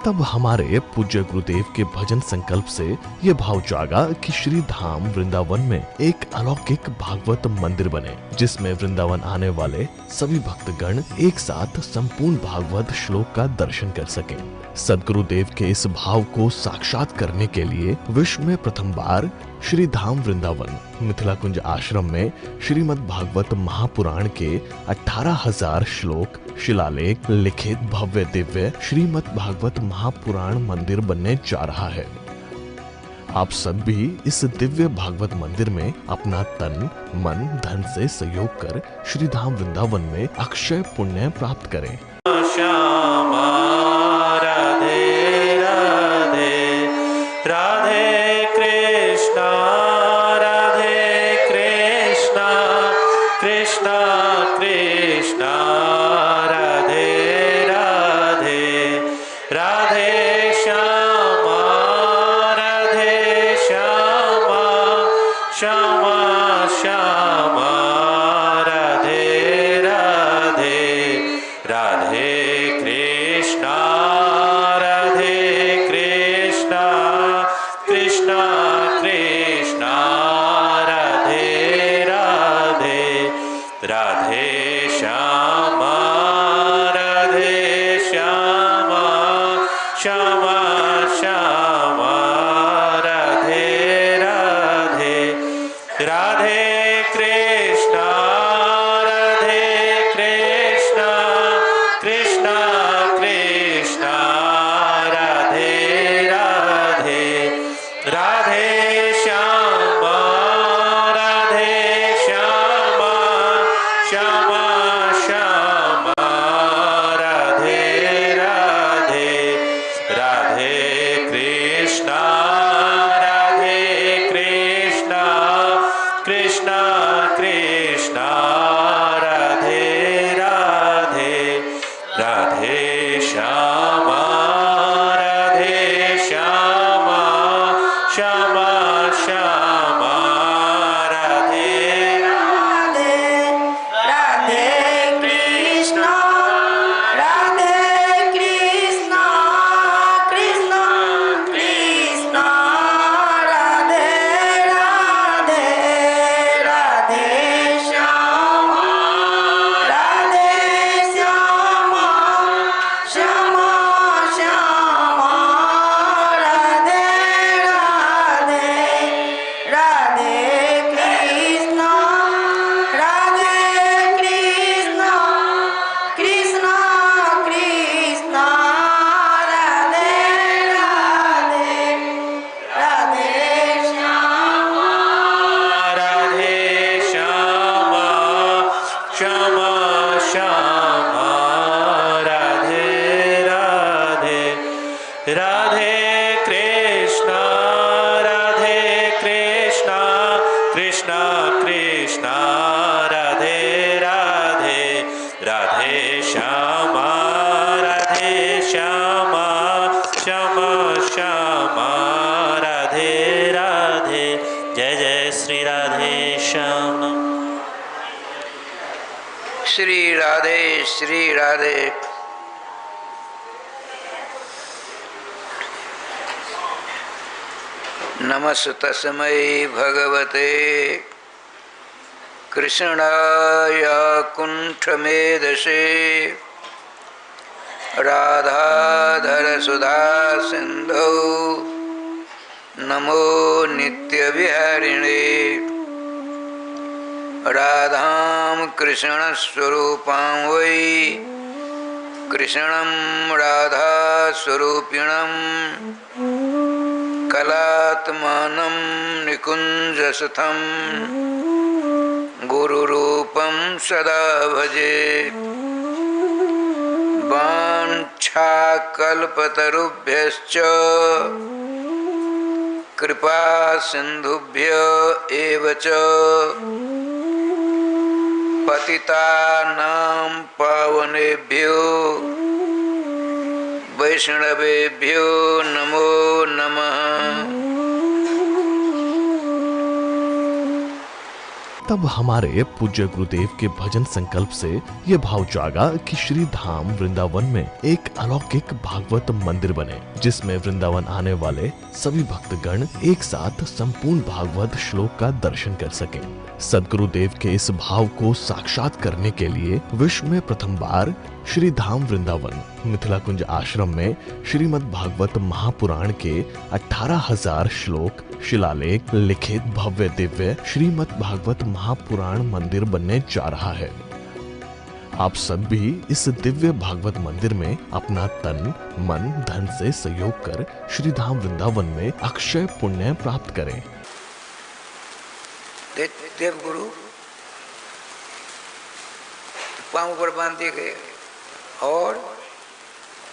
तब हमारे पूज्य गुरुदेव के भजन संकल्प से ये भाव जागा कि श्री धाम वृंदावन में एक अलौकिक भागवत मंदिर बने, जिसमें वृंदावन आने वाले सभी भक्तगण एक साथ संपूर्ण भागवत श्लोक का दर्शन कर सकें। सदगुरुदेव के इस भाव को साक्षात करने के लिए विश्व में प्रथम बार श्री धाम वृंदावन मिथिला कुंज आश्रम में श्रीमद् भागवत महापुराण के 18,000 श्लोक शिलालेख लिखित भव्य दिव्य श्रीमद् भागवत महापुराण मंदिर बनने जा रहा है। आप सब भी इस दिव्य भागवत मंदिर में अपना तन मन धन से सहयोग कर श्री धाम वृंदावन में अक्षय पुण्य प्राप्त करें। श्यामा राधे राधे राधे कृष्णा राधे कृष्णा कृष्णा कृष्णा राधे राधे राधे श्यामा राधे श्यामा श्यामा श्यामा राधे राधे राधे कृष्णा राधे कृष्णा कृष्णा कृष्णा राधे राधे राधे श्यामा राधे श्यामा श्यामा श्यामा राधे राधे राधे कृष्णा राधे कृष्णा कृष्णा कृष्णा राधे राधे राधे श्यामा राधे श्यामा श्यामा श्यामा राधे राधे राधे कृष्णा राधे कृष्णा कृष्णा कृष्णा राधे राधे राधे श्यामा राधे श्यामा श्यामा श्यामा राधे राधे राधे कृष्णा राधे कृष्णा कृष्णा कृष्णा राधे राधे राधे श्यामा राधे श्यामा श्यामा श्यामा राधे राधे राधे कृष्णा राधे कृष्णा कृष्णा कृष्णा राधे राधे राधे श्यामा राधे श्यामा श्यामा श्यामा राधे राधे राधे कृष्णा राधे कृष्णा कृष्णा कृष्णा राधे राधे राधे श्यामा राधे श्यामा श्यामा श्यामा राधे राधे। जय जय श्री राधे श्याम। श्री राधे श्री राधे। नमस्तस्मै भगवते कृष्णाय कुण्ठमेधसे राधाधर सुधा सिन्धौ नमो नित्यविहारिणे राधां कृष्णस्वरूपां वै कृष्णं राधास्वरूपिणं कलात्मानं निकुञ्जसुतं गुरुरूपं सदा भजे। वाञ्छाकल्पतरुभ्यश्च कृपा सिन्धुभ्य एव च पतितानां पावनेभ्यो वैष्णवेभ्यो नमो नमः। तब हमारे पूज्य गुरुदेव के भजन संकल्प से ये भाव जागा कि श्री धाम वृंदावन में एक अलौकिक भागवत मंदिर बने, जिसमें वृंदावन आने वाले सभी भक्तगण एक साथ संपूर्ण भागवत श्लोक का दर्शन कर सकें। सद्गुरुदेव के इस भाव को साक्षात करने के लिए विश्व में प्रथम बार श्री धाम वृंदावन मिथिला कुंज आश्रम में श्रीमद् भागवत महापुराण के 18,000 श्लोक शिलालेख लिखित भव्य दिव्य श्रीमद् भागवत महापुराण मंदिर बनने जा रहा है। आप सब भी इस दिव्य भागवत मंदिर में अपना तन मन धन से सहयोग कर श्री धाम वृंदावन में अक्षय पुण्य प्राप्त करें। देव गुरु पांव पर बांध दिए गए और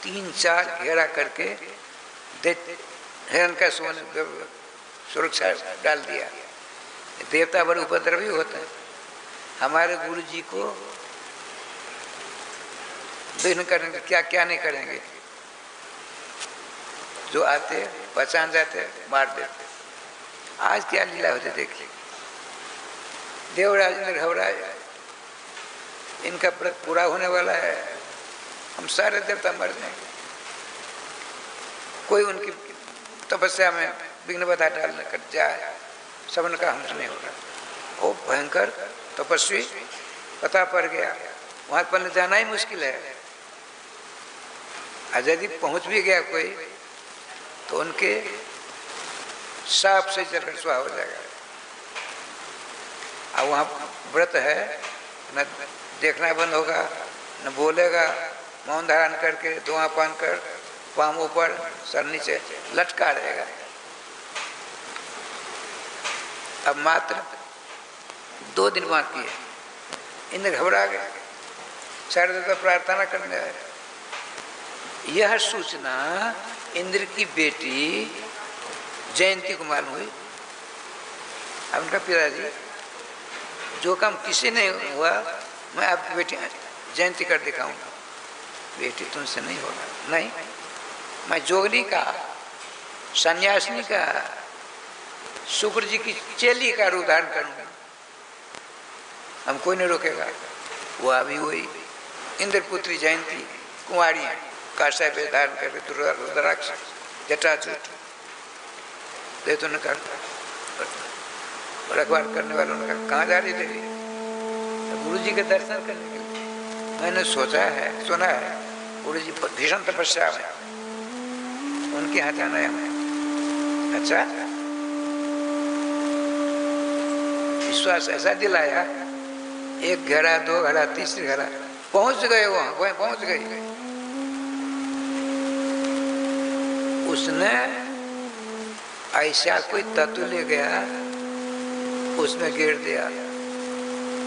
3-4 घेरा करके हिरण का सुरक्षा डाल दिया। देवता बड़े उपद्रवी होते हैं। हमारे गुरु जी को विघ्न करेंगे, क्या क्या नहीं करेंगे। जो आते पहचान जाते मार देते। आज क्या लीला होती देखिए। देवराज इंद्र घबराए, इनका व्रत पूरा होने वाला है, हम सारे देवता मर जाएंगे। कोई उनकी तपस्या में विघ्न बाधा डालने कर जाए, सबने कहा हमसे नहीं होगा। वो भयंकर तपस्वी पता पड़ गया, वहां पर जाना ही मुश्किल है। और यदि पहुंच भी गया कोई तो उनके साप से जलकर सुहा हो जाएगा। और वहाँ व्रत है, न देखना बंद होगा, न बोलेगा, मौन धारण करके धुआं पान कर पाँव ऊपर सर नीचे लटका रहेगा। अब मात्र 2 दिन बाकी है। इंद्र घबरा गए, सारे देवता प्रार्थना करने आए। यह सूचना इंद्र की बेटी जयंती को मालूम हुई। अब उनका पिताजी, जो काम किसी ने हुआ मैं आपकी बेटी जयंती कर दिखाऊंगा। बेटी तुमसे नहीं होगा। नहीं, मैं जोगनी का, सन्यासिनी का, शुक्र जी की चेली का रूप धारण करूंगा, हम कोई नहीं रोकेगा। वो अभी वही इंद्रपुत्री जयंती कुंवारी है, काषाय वेश धारण करके रुद्राक्ष जटाजूट दे तो कर रखवार करने वालों ने कहा कहाँ जा रही देवी? गुरु जी के दर्शन करने के लिए। मैंने सोचा है, सुना है गुरु जी भीषण तपस्या में, उनके यहाँ जाना है हमें। अच्छा, विश्वास ऐसा दिलाया, 1 घेरा 2 घेरा 3 घेरा पहुंच गए। वहां पहुंच गई। उसने ऐसा कोई तत्व ले गया, उसमें गिर दिया,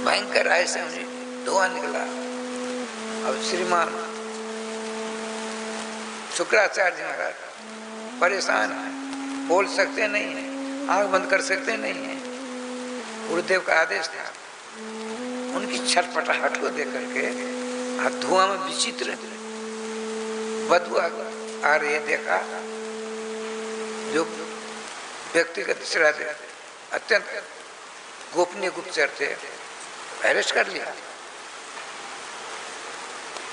भयंकर ऐसे धुआं निकला। अब श्रीमान शुक्राचार्य महाराज परेशान है, बोल सकते नहीं है, आंख बंद कर सकते नहीं है। गुरुदेव का आदेश था। उनकी छटपटाहट को देख करके धुआं में विचित्र बदबू आ रही है। देखा जो व्यक्तिगत श्राद्ध अत्यंत गोपनीय गुप्तचर थे, अरेस्ट कर लिया,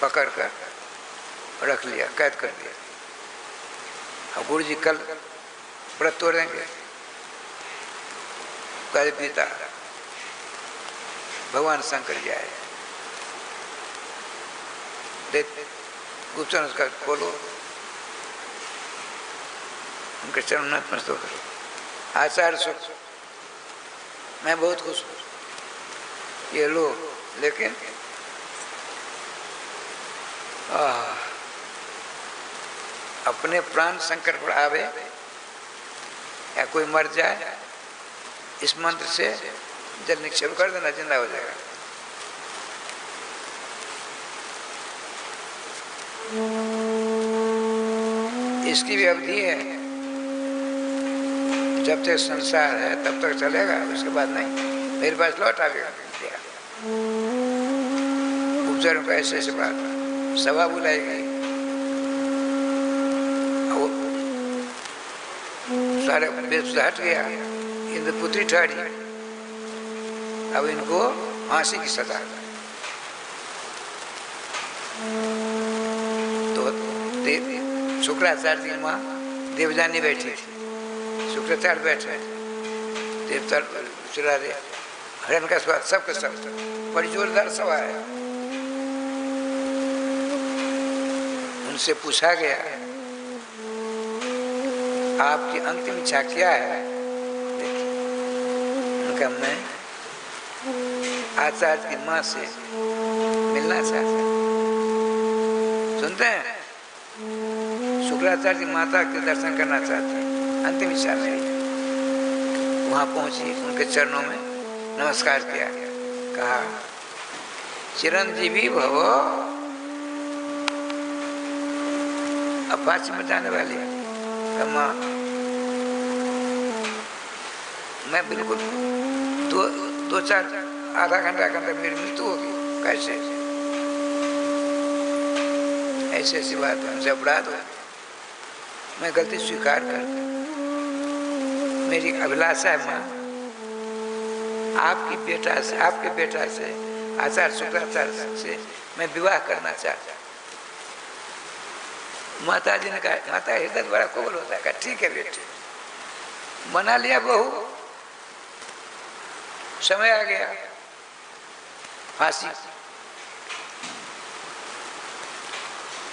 पकड़ कर रख लिया, कैद कर दिया। अब गुरु जी कल व्रत तोड़ेंगे। कल पिता भगवान शंकर जी आए, गुप्तचर उसका खोलो, उनके चरण नतमस्तक करो। आचार्य सुख, मैं बहुत खुश हूँ, ये लो। लेकिन अपने प्राण संकट पर आवे या कोई मर जाए, इस मंत्र से जल निक्षेप कर देना, जिंदा हो जाएगा। इसकी भी अवधि है, जब तक संसार है तब तक चलेगा, उसके बाद नहीं। मेरे पास लौट आएगा। उपचारों का ऐसे बात सभा बुलाई गई, सारे वेश हट गया, इंद्रपुत्री ठहरी, अब इनको फांसी की सजा। तो शुक्राचार्य की माँ देवजानी बैठी थी, शुक्राचार्य बैठे, देवता चला रहे, हरण का स्वाद सबका सब बड़ी जोरदार सभा है। उनसे पूछा गया आपकी अंतिम इच्छा क्या है? उनका मैं आचार्य की माँ से मिलना चाहता। सुनते हैं, शुक्राचार्य की माता के दर्शन करना चाहते हैं, अंतिम इच्छा मेरी। वहाँ पहुँची, उनके चरणों में नमस्कार किया, कहा चिरंजीवी भव। अब फांसी में जाने वाली कमा, मैं बिल्कुल दो चार आधा घंटा के अंदर मेरी मृत्यु होगी। कैसे? ऐसी ऐसी बात है, हमसे अपराध हो, मैं गलती स्वीकार कर, मेरी अभिलाषा है माँ, आपके बेटा से आचार्य शुक्राचार्य से मैं विवाह करना चाहता। माता जी ने कहा, माता हृदय बड़ा कोमल होता है, कहा ठीक है बेटे, मना लिया बहू, समय आ गया फांसी।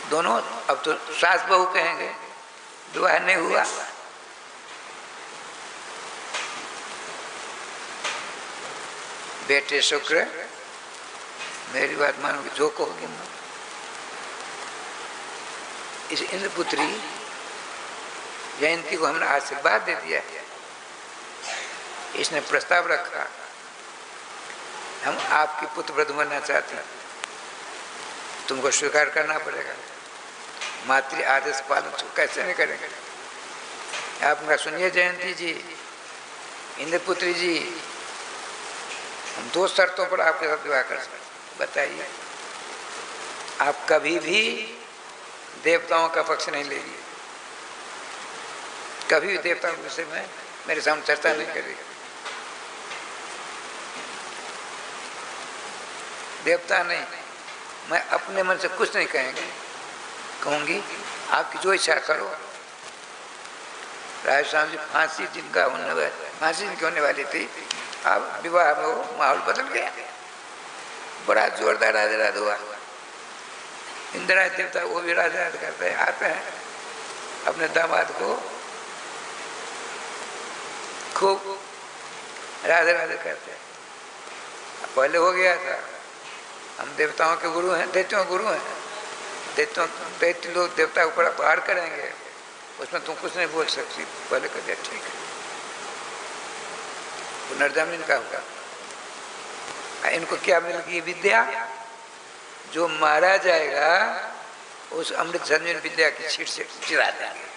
दोनों अब तो सास बहू कहेंगे, विवाह नहीं हुआ। बेटे शुक्र, मेरी बात मानोगे, जो कहोगे मां। इस इंद्रपुत्री जयंती को हमने आशीर्वाद दे दिया है। इसने प्रस्ताव रखा, हम आपकी पुत्र व्रत बनना चाहते हैं, तुमको स्वीकार करना पड़ेगा। मातृ आदेश पालन कैसे नहीं करेंगे? आपका सुनिए जयंती जी, इंद्रपुत्री जी, हम दो शर्तों पर आपके साथ विवाह कर सकते। बताइए, आप कभी भी देवताओं का पक्ष नहीं लेगी, कभी भी देवताओं के विषय में मेरे सामने चर्चा नहीं करेगी। देवता नहीं, मैं अपने मन से कुछ नहीं कहूंगी, आपकी जो इच्छा करो। राजस्थान जी फांसी जिनका होने वाली थी, अब विवाह में वो माहौल बदल गया, बड़ा जोरदार राज हुआ। इंदिरा देवता वो भी राज करते हैं, आते हैं अपने दामाद को खूब राधे करते हैं। पहले हो गया था, हम देवताओं के गुरु हैं, दैत्यों गुरु हैं, दैत्य लोग देवता को बड़ा प्रहार करेंगे, उसमें तुम कुछ नहीं बोल सकती। पहले कर दिया, ठीक है, पुनर्जन्म इनका होगा। इनको क्या मिल गई? विद्या। जो मारा जाएगा उस अमृत संजीवन विद्या की छीट से चिरा देंगे।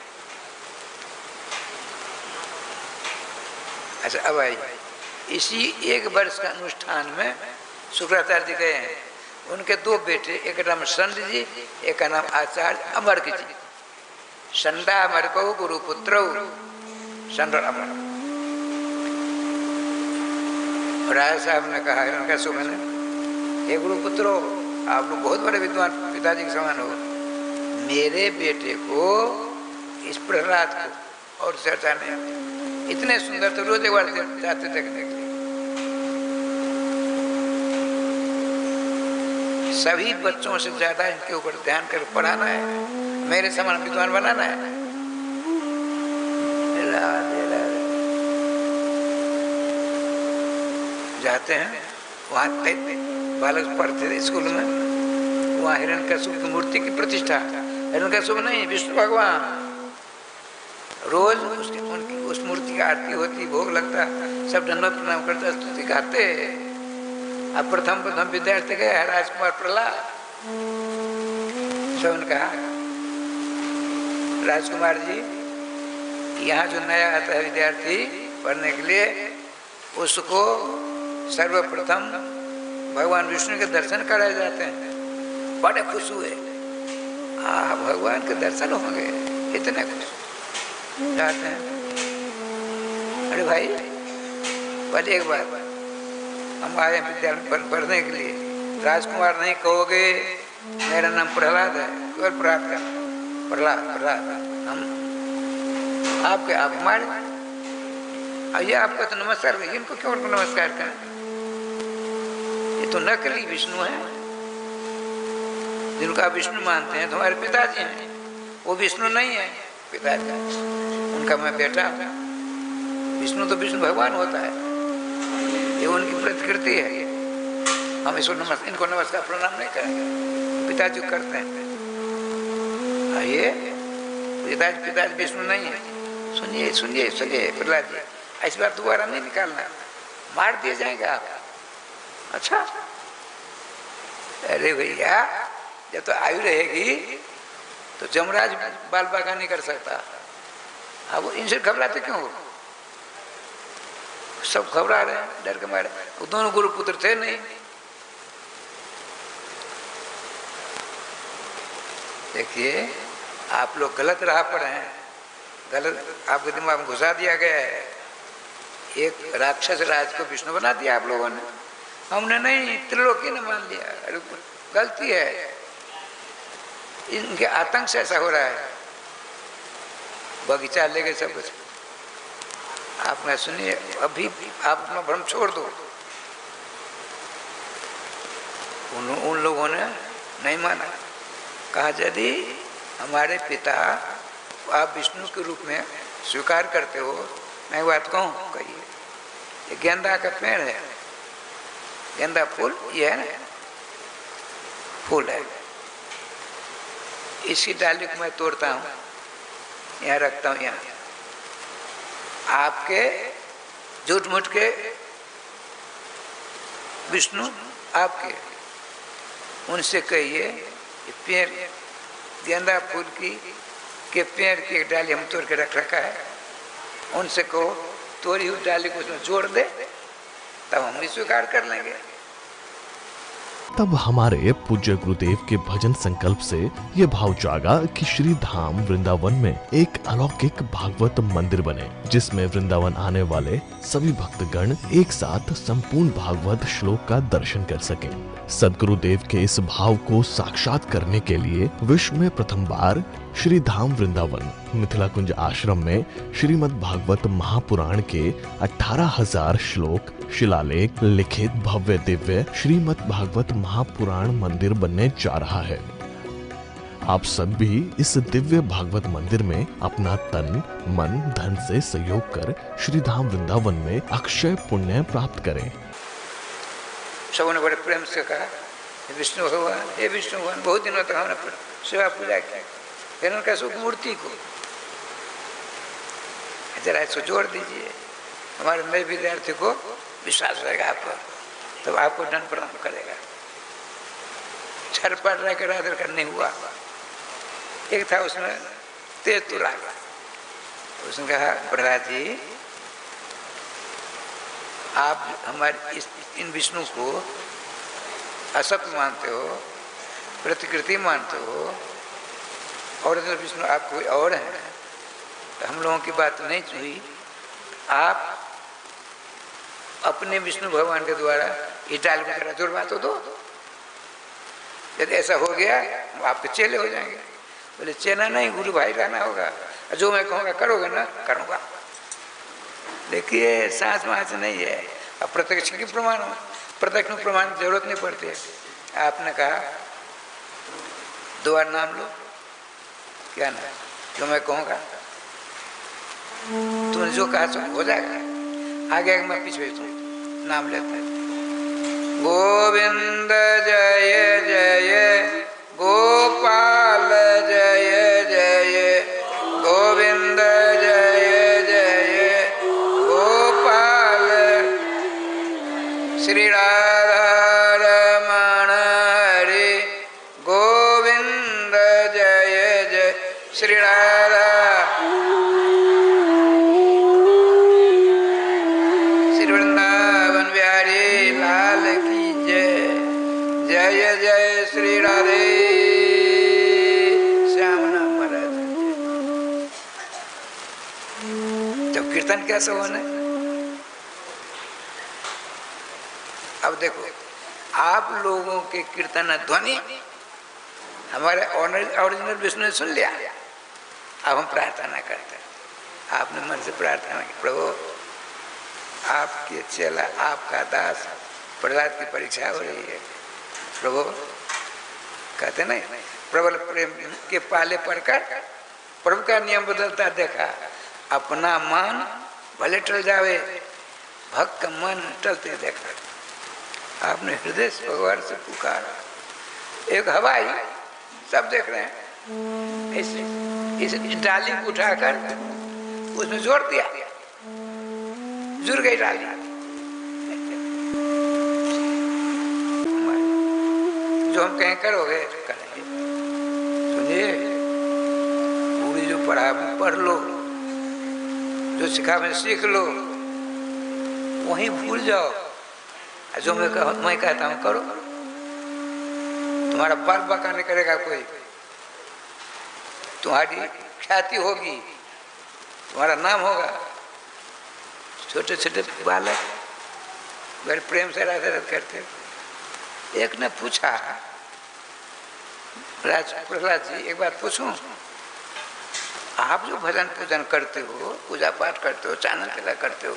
अच्छा, अब आई इसी एक वर्ष का अनुष्ठान में शुक्राचार्य जी गए हैं। उनके दो बेटे, एक का नाम संड जी, एक का नाम आचार्य अमर्क जी। संडा अमर्को गुरुपुत्र, संड और अमर। राजा साहब ने कहा, उनका सुमन, हे गुरुपुत्रो, आप लोग बहुत बड़े विद्वान पिताजी के समान हो, मेरे बेटे को इस प्रहलाद को और चर्चा ने इतने सुंदर तो रोज एक बार जाते देखने के लिए। सभी बच्चों से ज्यादा इनके ऊपर ध्यान कर पढ़ाना है, मेरे समान विद्वान बनाना है। जाते हैं वहाँ बालक पढ़ते थे स्कूल में, वहाँ हिरण्यकश्यप की मूर्ति की प्रतिष्ठा। हिरण्यकश्यप नहीं, विष्णु भगवान। रोज उनकी उस मूर्ति की आरती होती, भोग लगता, सब दंडवत प्रणाम करता, स्तुति गाते। अब प्रथम विद्यार्थी गए राजकुमार प्रहलाद। सबने कहा, राजकुमार जी, यहाँ जो नया आता है विद्यार्थी पढ़ने के लिए, उसको सर्वप्रथम भगवान विष्णु के दर्शन कराए जाते हैं। बड़े खुश हुए, भगवान के दर्शन होंगे, इतने खुश जाते हैं। अरे भाई, पहले एक बात, हम आए हैं विद्यालय पढ़ने के लिए। राजकुमार नहीं कहोगे, मेरा नाम प्रहलाद है, केवल प्रहलाद का प्रहलाद प्रहलाद। हम आपके आप हमारे आइए, आपका तो नमस्कार करिए, इनको क्यों नमस्कार करें? ये तो नकली विष्णु है। जिनका विष्णु मानते हैं तुम्हारे पिताजी हैं, वो विष्णु नहीं है पिताजी, उनका मैं बेटा हूं। विष्णु तो विष्णु भगवान होता है, ये उनकी प्रकृति है। हम इनको नमस्कार प्रणाम नहीं करेंगे, पिताजी करते हैं। आइए, पिताजी विष्णु नहीं है। सुनिए सुनिए सुनिए प्रहलाद जी, इस बार दोबारा नहीं निकालना, मार दिए जाएंगे आप। अच्छा, अरे भैया, जब तो आयु रहेगी तो जमराज बाल बागा नहीं कर सकता। अब इनसे घबराते क्यों हो? सब घबरा रहे हैं डर के मारे। वो दोनों गुरु पुत्र थे नहीं। देखिए, आप लोग गलत राह पर हैं, गलत आपके दिमाग में घुसा दिया गया है। एक राक्षस राज को विष्णु बना दिया आप लोगों ने, हमने नहीं, त्रिलोकी ने मान लिया। अरे गलती है, इनके आतंक से ऐसा हो रहा है। बगीचा ले गए सब कुछ। आप मैं सुनिए, अभी आप अपना भ्रम छोड़ दो। उन लोगों ने नहीं माना, कहा यदि हमारे पिता आप विष्णु के रूप में स्वीकार करते हो, मैं बात कहूँ, कहिए। ये गेंदा का पेड़ है, गेंदा फूल ये है ना, फूल है। इसकी डाली को मैं तोड़ता हूँ, यहाँ रखता हूँ, यहाँ आपके झूठ मूठ के विष्णु आपके, उनसे कहिए पेड़ गेंदा फूल के पेड़ की एक डाली हम तोड़ के रख रखा है, उनसे कहो तोड़ी हुई डाली को उसमें जोड़ दे, तब हम भी स्वीकार कर लेंगे। तब हमारे पूज्य गुरुदेव के भजन संकल्प से ये भाव जागा कि श्री धाम वृंदावन में एक अलौकिक भागवत मंदिर बने, जिसमें वृंदावन आने वाले सभी भक्तगण एक साथ संपूर्ण भागवत श्लोक का दर्शन कर सकें। सदगुरुदेव के इस भाव को साक्षात करने के लिए विश्व में प्रथम बार श्री धाम वृंदावन मिथिला कुंज आश्रम में श्रीमद् भागवत महापुराण के 18,000 श्लोक शिलालेख लिखित भव्य दिव्य श्रीमद् भागवत महापुराण मंदिर बनने जा रहा है। आप सब भी इस दिव्य भागवत मंदिर में अपना तन मन धन से सहयोग कर श्री धाम वृंदावन में अक्षय पुण्य प्राप्त करें। सबने बड़े प्रेम से कहा, विष्णु भगवान, ये विष्णु भगवान, बहुत दिनों तक हमने सेवा पूजा की, फिर उनका सुख मूर्ति को जरा इसको जोड़ दीजिए, हमारे नए विद्यार्थी को विश्वास रहेगा आप पर, तो आपको दंड प्रणाम करेगा। छरपट रह कर आदर करने हुआ। एक था उसमें तेज तुला, उसने कहा प्रहलाद जी, आप हमारे इन विष्णु को असत मानते हो, प्रतिकृति मानते हो, और अगर विष्णु आप कोई और हैं, तो हम लोगों की बात नहीं हुई। आप अपने विष्णु भगवान के द्वारा ये डाल में जरा जुड़वा तो दो, यदि ऐसा हो गया आपके चेले हो जाएंगे। बोले चेला नहीं, गुरु भाई रहना होगा, जो मैं कहूँगा करोगे ना, करूँगा। देखिए सांस वास नहीं है, अब प्रत्यक्ष की प्रमाण हो, प्रत्यक्ष में प्रमाण की जरूरत नहीं पड़ती है। आपने कहा दो बार नाम लो, क्या नाम, जो मैं कहूँगा, तुमने जो कहा सो हो जाएगा। आगे मैं पीछे नाम लेता है, गोविंद जय जय गोपाल जय जय, गोविंद जय जय गोपाल, श्री राधा रमण हरि गोविंद जय जय, श्री राधा श्री वृंदावन बिहारी लाल की जय, जय जय श्री राधे श्याम नाम महाराज। जब कीर्तन कैसे होने, अब देखो, आप लोगों के कीर्तन ध्वनि हमारे ओरिजिनल विष्णु ने सुन लिया। अब हम प्रार्थना करते हैं। आपने मन से प्रार्थना की, प्रभु आपके चेला, आपका दास प्रहलाद की परीक्षा हो रही है। प्रभु कहते नहीं, प्रबल प्रेम के पाले पड़कर प्रभु का नियम बदलता देखा। अपना मन भले टल जावे, भक्त का मन टलते देखा। आपने हृदय से भगवान से पुकारा। एक हवाई, सब देख रहे हैं, इस डाली को उठाकर उसमें जोड़ दिया, जुड़ गई डाली। जो हम कहें करोगे करेंगे। सुनिए, पूरी जो पढ़ा पढ़ लो, जो सिखा में सीख लो, वहीं भूल जाओ। जो मैं कहता हूँ करो। तुम्हारा बाल बाका नहीं करेगा कोई, तुम्हारी ख्याति होगी, तुम्हारा नाम होगा। छोटे छोटे बालक बड़े प्रेम से राधे राधे करते। एक ने पूछा, प्रहलाद जी एक बात पूछूं, आप जो भजन पूजन करते हो, पूजा पाठ करते हो, चानन केला करते हो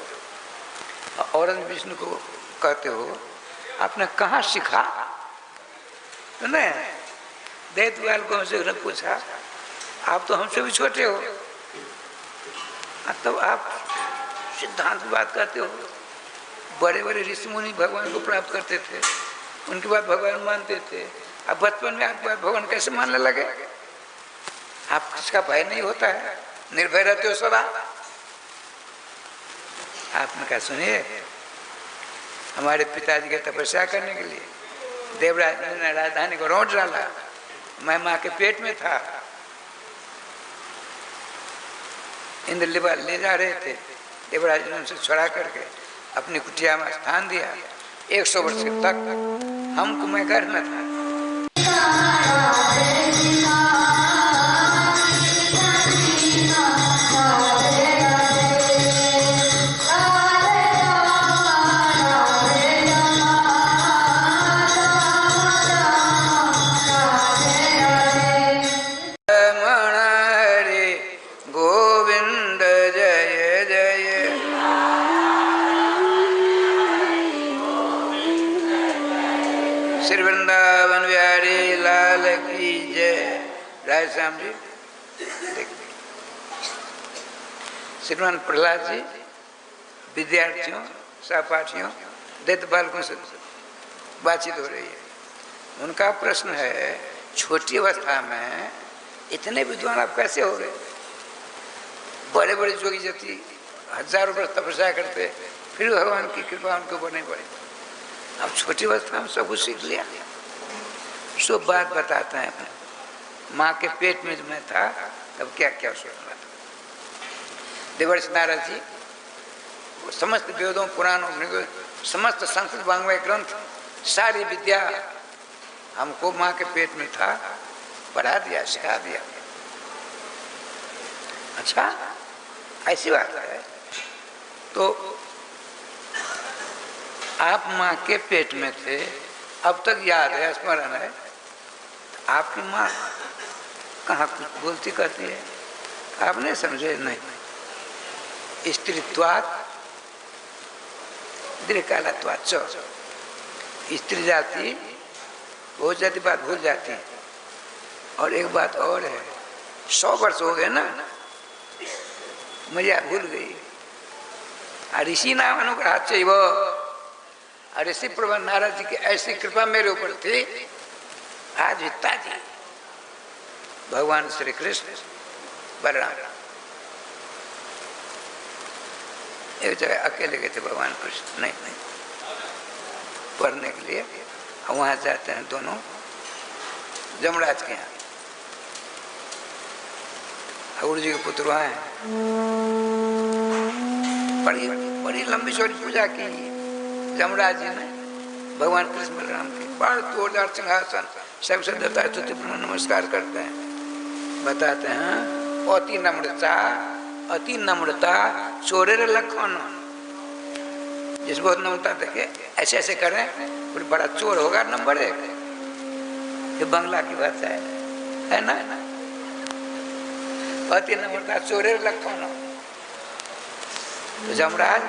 और विष्णु को कहते हो, आपने कहाँ सीखा? तो नहीं, दैतवाल को हमसे पूछा, आप तो हमसे भी छोटे हो, तब आप सिद्धांत की बात करते हो। बड़े बड़े ऋषि मुनि भगवान को प्राप्त करते थे, उनकी बात भगवान मानते थे। अब बचपन में आपकी बात भगवान कैसे मानने लगे? आप किसका भय नहीं होता है, निर्भय रहते हो सदा। आपने कहा, सुनिए, हमारे पिताजी के तपस्या करने के लिए देवराज ने राजधानी को रोट डाला। मैं माँ के पेट में था, इंद्र ले जा रहे थे, देवराज ने उनसे छुड़ा करके अपनी कुटिया में स्थान दिया। 100 वर्ष तक हमको, मैं घर में था। श्री वृंदावन बिहारी लाल की जय। राय श्याम जी, श्रीमान प्रहलाद जी विद्यार्थियों, सहपाठियों, दैत्य बालकों से बातचीत हो रही है। उनका प्रश्न है, छोटी अवस्था में इतने विद्वान आप कैसे हो गए? बड़े बड़े जोगी जति हजारों वर्ष तपस्या करते, फिर भगवान की कृपा उनके ऊपर नहीं पड़ी। अब छोटी अवस्था में सब कुछ सीख लिया। सब बात बताते हैं अपने। माँ के पेट में जब मैं था तब क्या क्या सोचना था। देवर्षि नारद जी समस्त वेदों, पुराणों, समस्त संस्कृत वाङ्मय ग्रंथ, सारी विद्या हमको माँ के पेट में था, पढ़ा दिया, सिखा दिया। अच्छा, ऐसी बात है। तो आप माँ के पेट में थे, अब तक याद है, स्मरण है। आपकी माँ कहाँ कुछ बोलती करती है, आप नहीं समझे? नहीं। स्त्रीत्वात् दीर्घकालत्वात् च, स्त्री जाति बहुत जाति बात भूल जाती है। और एक बात और है, 100 वर्ष हो गए ना, मुझे भूल गई। ऋषि नाम अनुग्रह चाहिए। और ऋषि प्रभु नारद जी की ऐसी कृपा मेरे ऊपर थी, आज पिताजी भगवान श्री कृष्ण बलराम एक जगह अकेले गए थे भगवान कृष्ण, नहीं पढ़ने के लिए। वहाँ जाते हैं दोनों जमराज के यहाँ। ठाकुर जी के पुत्र वहाँ हैं। बड़ी बड़ी लंबी चौड़ी पूजा की जमराज जी ने भगवान कृष्ण बलराम की। बड़ा जोरदार सिंहासन, सबसे देता है तो नमस्कार करते हैं। बताते हैं अति नम्रता चोरेर लखन। जिस बहुत नमता देखे ऐसे ऐसे करें, कोई बड़ा चोर होगा नंबर 1, ये बंगला की भाषा है ना। अति नम्रता चोरे लगता ना। तो जमराज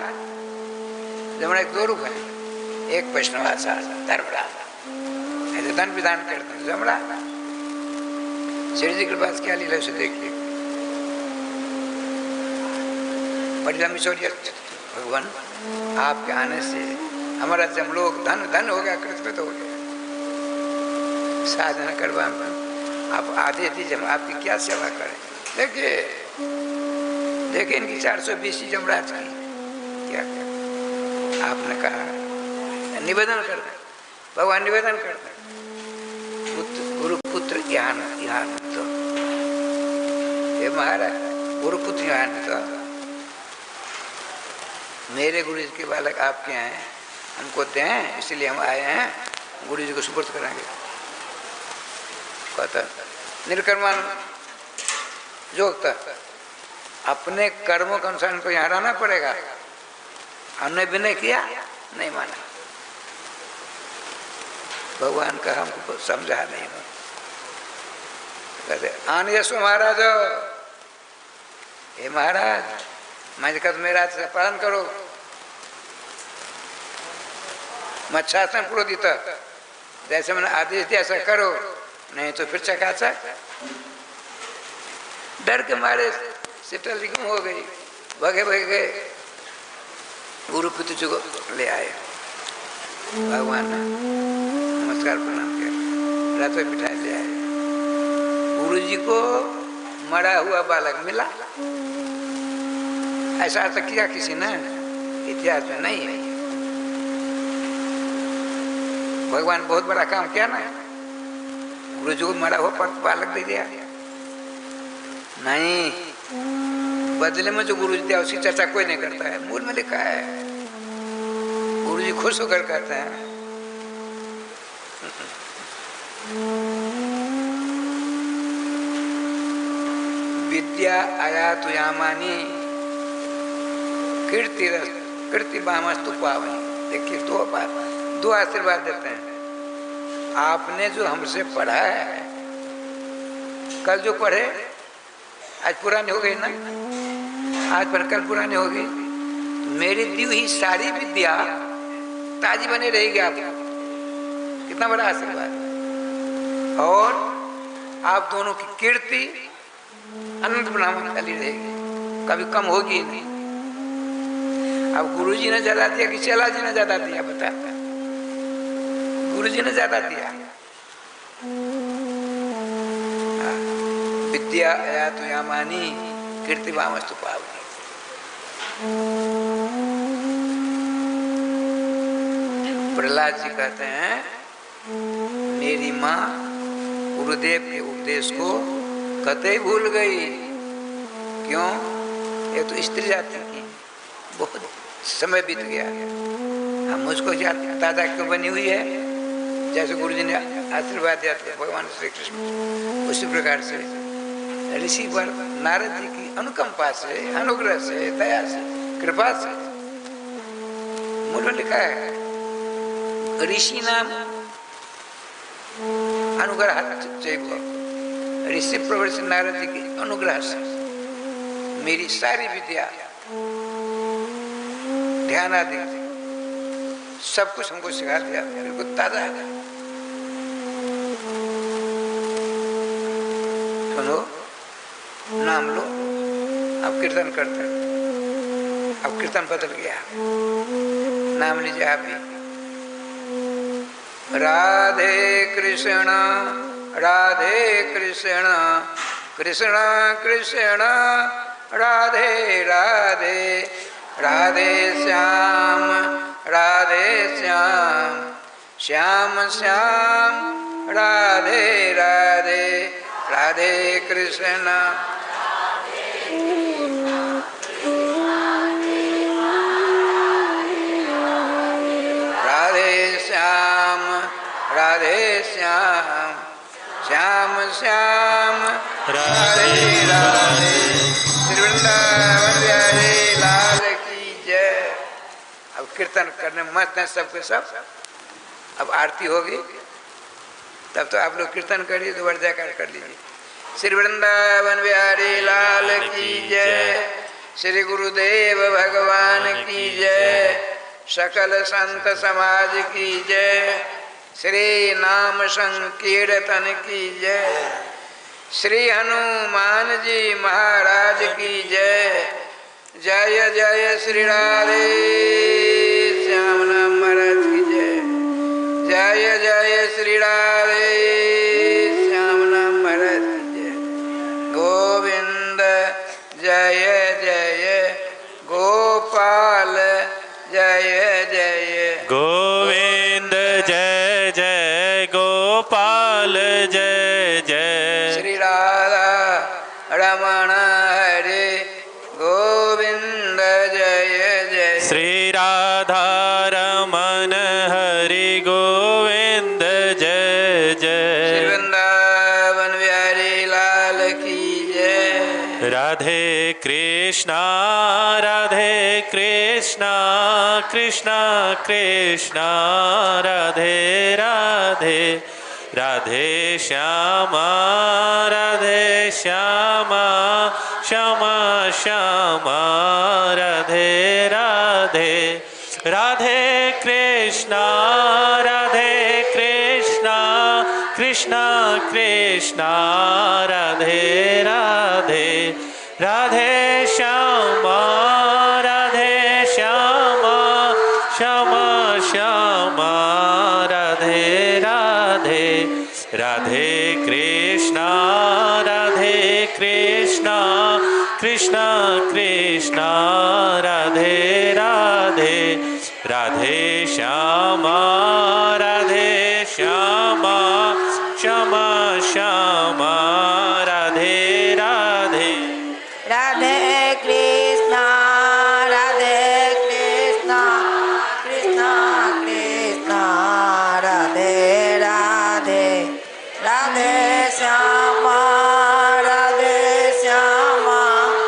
एक 2 रूप है, एक वैष्णवाचा धर्मराज, ऐसे धन विधान करते हैं जमराज। श्री जी के पास क्या लीला उसे देख ली, बड़ी लंबी चौड़ी। भगवान आपके आने से हमारा जमलोक धन धन हो गया, कृतकृत हो गया, साधना करवा आप आदेश दीजिए, हम आपकी क्या सेवा करें। देखिए इनकी 420 जमराज की क्या क्या आपने कहा, निवेदन करते भगवान, निवेदन करते गुरुपुत्र ज्ञान तो ये महाराज गुरुपुत्र ज्ञान तो मेरे गुरु जी के बालक आपके हैं, हमको दें, इसलिए हम आए हैं, गुरु जी को सुपुर्द करेंगे। कहता निर्कर्मान जोगता, अपने कर्मों के अनुसार इनको यहाँ रहना पड़ेगा। हमने विनय किया, नहीं माना, भगवान का हमको समझा नहीं। कहते आन यशो महाराज, हे महाराज मैं कहता मेरा पालन करो, मच्छासन पुरोहित, जैसे मैंने आदेश दिया ऐसा करो, नहीं तो फिर चकाचक। डर के मारे सिटल गुम हो गई, भगे गए, गुरु पुत्र जी को ले आए। भगवान ने नमस्कार प्रणाम किया, रात में बिठा ले आए। गुरु जी को मरा हुआ बालक मिला, ऐसा तो किया किसी ने इतिहास में नहीं है। भगवान बहुत बड़ा काम किया ना, गुरु जी को मरा हुआ बालक दे दिया। नहीं, बदले में जो गुरु जी दिया उसकी चर्चा कोई नहीं करता है। मूल में लिखा है, गुरु जी खुश होकर कहते हैं विद्या आया तो यामानी कीर्ति बामस्तु पावनी। देखिए दो आशीर्वाद देते हैं। आपने जो हमसे पढ़ा है, कल जो पढ़े आज पुरानी हो गई ना, आज पर कल पुरानी हो गई, मेरी दी हुई सारी विद्या ताजी बनी रहेगी आपको। कितना बड़ा आशीर्वाद। और आप दोनों की कीर्ति अनंत ब्रह्म चली रहेगी, कभी कम होगी ही नहीं। अब गुरु जी ने ज्यादा दिया कि चेला जी ने ज्यादा दिया, बताता गुरु जी ने ज्यादा दिया। विद्या आया तो यामानी कीर्ति वामस्तु पावनी। प्रहलाद जी कहते हैं मेरी माँ गुरुदेव के उपदेश को कतई भूल गई। क्यों? ये तो स्त्री जाति की, बहुत समय बीत गया। हम मुझको दादा क्यों बनी हुई है? जैसे गुरु जी ने आशीर्वाद दिया था भगवान श्री कृष्ण, उसी प्रकार से ऋषि पर नारद जी की अनुकंपा से, अनुग्रह से, दया से, कृपा से, मूल में लिखा है ऋषि नाम अनुग्रह ऋषि प्रवर्ष नारद जी के अनुग्रह से मेरी सारी विद्या, ध्यान आदि सब कुछ हमको सिखा दिया, बिल्कुल ताजा है। सुनो, नाम लो, अब कीर्तन करते हैं। अब कीर्तन बदल गया, नाम लीजिए आप भी। राधे कृष्ण राधे कृष्ण कृष्ण कृष्ण राधे राधे राधे श्याम राधे श्याम श्याम श्याम राधे राधे राधे कृष्ण राधे श्याम राधे श्याम श्याम श्याम राधे राधे। श्री वृंदावन बिहारी लाल की जय। अब कीर्तन करने में मस्त हैं सबके सब। अब आरती होगी तब तो आप लोग कीर्तन करिए, तो वर्ष जयकार कर लीजिए। श्री वृंदावन बिहारी लाल की जय, श्री गुरुदेव भगवान की जय, सकल संत समाज की जय, श्री नाम संकीर्तन की जय, श्री हनुमान जी महाराज की जय। जय जय श्री राधे श्याम नाम महाराज की जय। जय जय श्री राधे श्याम नाम महाराज की जय। गोविंद जय जय गोपाल जय जय गोविंद जय जय गोपाल जय जय। श्री राधा रमण हरे गोविंद जय जय। श्री राधा रमन हरि गोविंद जय जय। श्री वृंदावन बिहारी लाल की जय। राधे कृष्णा कृष्णा कृष्णा राधे राधे, राधे श्यामा श्यामा श्यामा राधे राधे। राधे कृष्णा कृष्णा कृष्णा राधे राधे, राधे श्यामा श्यामा श्यामा राधे राधे। राधे कृष्णा कृष्णा कृष्णा राधे राधे, राधे श्यामा श्यामा श्यामा राधे राधे। राधे कृष्णा कृष्णा कृष्णा राधे राधे, राधे श्यामा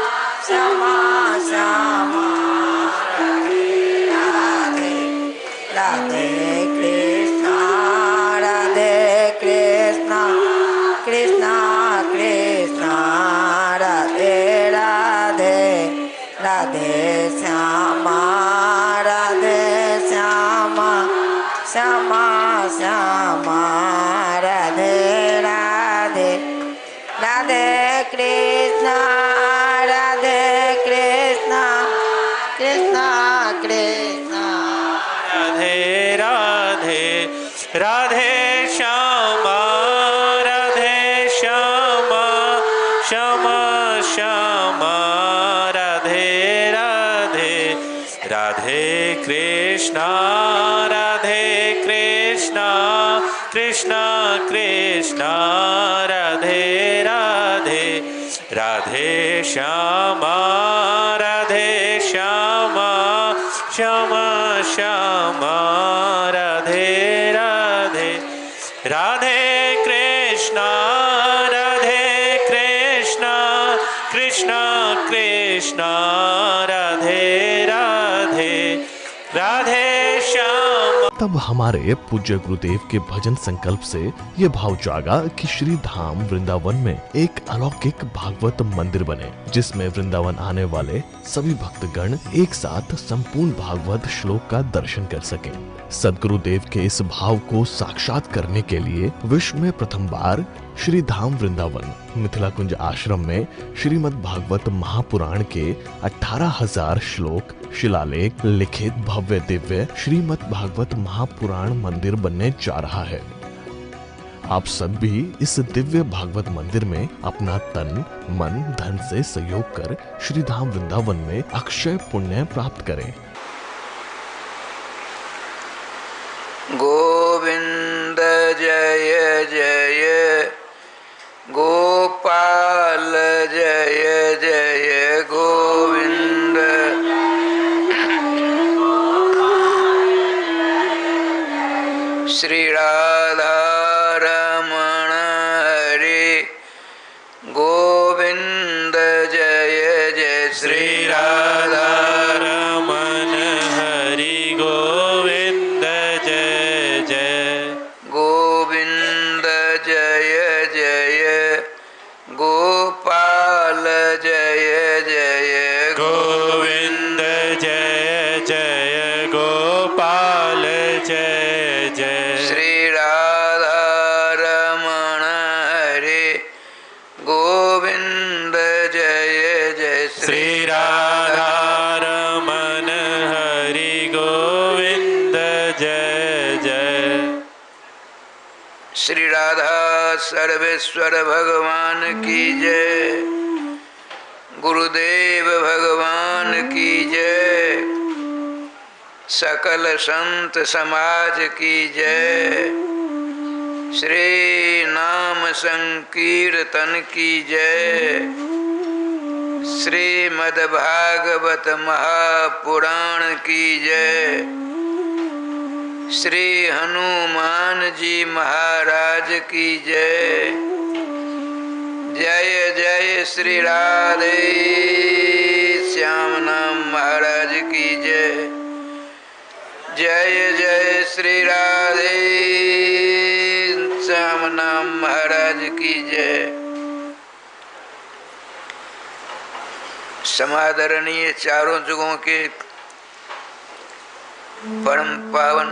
श्यामा श्यामा राधे राधे। राधे कृष्णा कृष्णा कृष्णा राधे राधे, राधे श्यामा श्यामा श्यामा राधे राधे। राधे कृष्णा कृष्णा कृष्णा राधे राधे, राधे श्यामा श्यामा श्यामा राधे राधे। राधे कृष्णा कृष्णा कृष्णा राधे राधे, राधे श्यामा श्यामा श्यामा राधे राधे। राधे कृष्णा कृष्णा कृष्णा राधे राधे, राधे श्यामा। तब हमारे पूज्य गुरुदेव के भजन संकल्प से ये भाव जागा कि श्री धाम वृंदावन में एक अलौकिक भागवत मंदिर बने, जिसमें वृंदावन आने वाले सभी भक्तगण एक साथ संपूर्ण भागवत श्लोक का दर्शन कर सकें। सदगुरुदेव के इस भाव को साक्षात करने के लिए विश्व में प्रथम बार श्री धाम वृंदावन मिथिला कुंज आश्रम में श्रीमद् भागवत महापुराण के 18,000 श्लोक शिलालेख लिखित भव्य दिव्य श्रीमद् भागवत महापुराण मंदिर बनने जा रहा है। आप सब भी इस दिव्य भागवत मंदिर में अपना तन मन धन से सहयोग कर श्री धाम वृंदावन में अक्षय पुण्य प्राप्त करें। गोविंद जय जय गोपाल जय जय गोविंद। श्री राधा रमण हरे गोविंद जय जय। श्री राधा रमन हरि जय जय श्री राधा रमण हरे गोविंद जय जय श्री राधा रमन हरि गोविंद जय जय श्री राधा सर्वेश्वर भगवान की जय गुरुदेव भगवान की जय सकल संत समाज की जय श्री नाम संकीर्तन की जय श्रीमद् भागवत महापुराण की जय श्री हनुमान जी महाराज की जय जय जय श्री राधे श्याम नाम महाराज की जय जय जय श्री राधे श्याम नाम महाराज की जय। समादरणीय चारों जुगों के परम पावन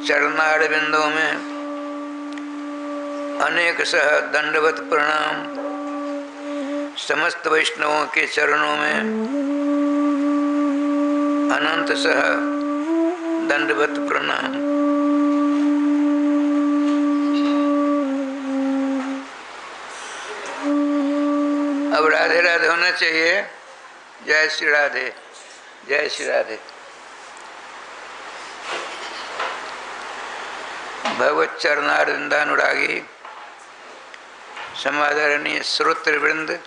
चरणार बिंदों में अनेक सह दंडवत प्रणाम। समस्त वैष्णवों के चरणों में अनंत सह दंडवत प्रणाम। अब राधे राधे होना चाहिए। जय श्री राधे, जय श्री राधे। भगवत चरणारविंदानुरागी समादरणीय श्रोतृवृंद,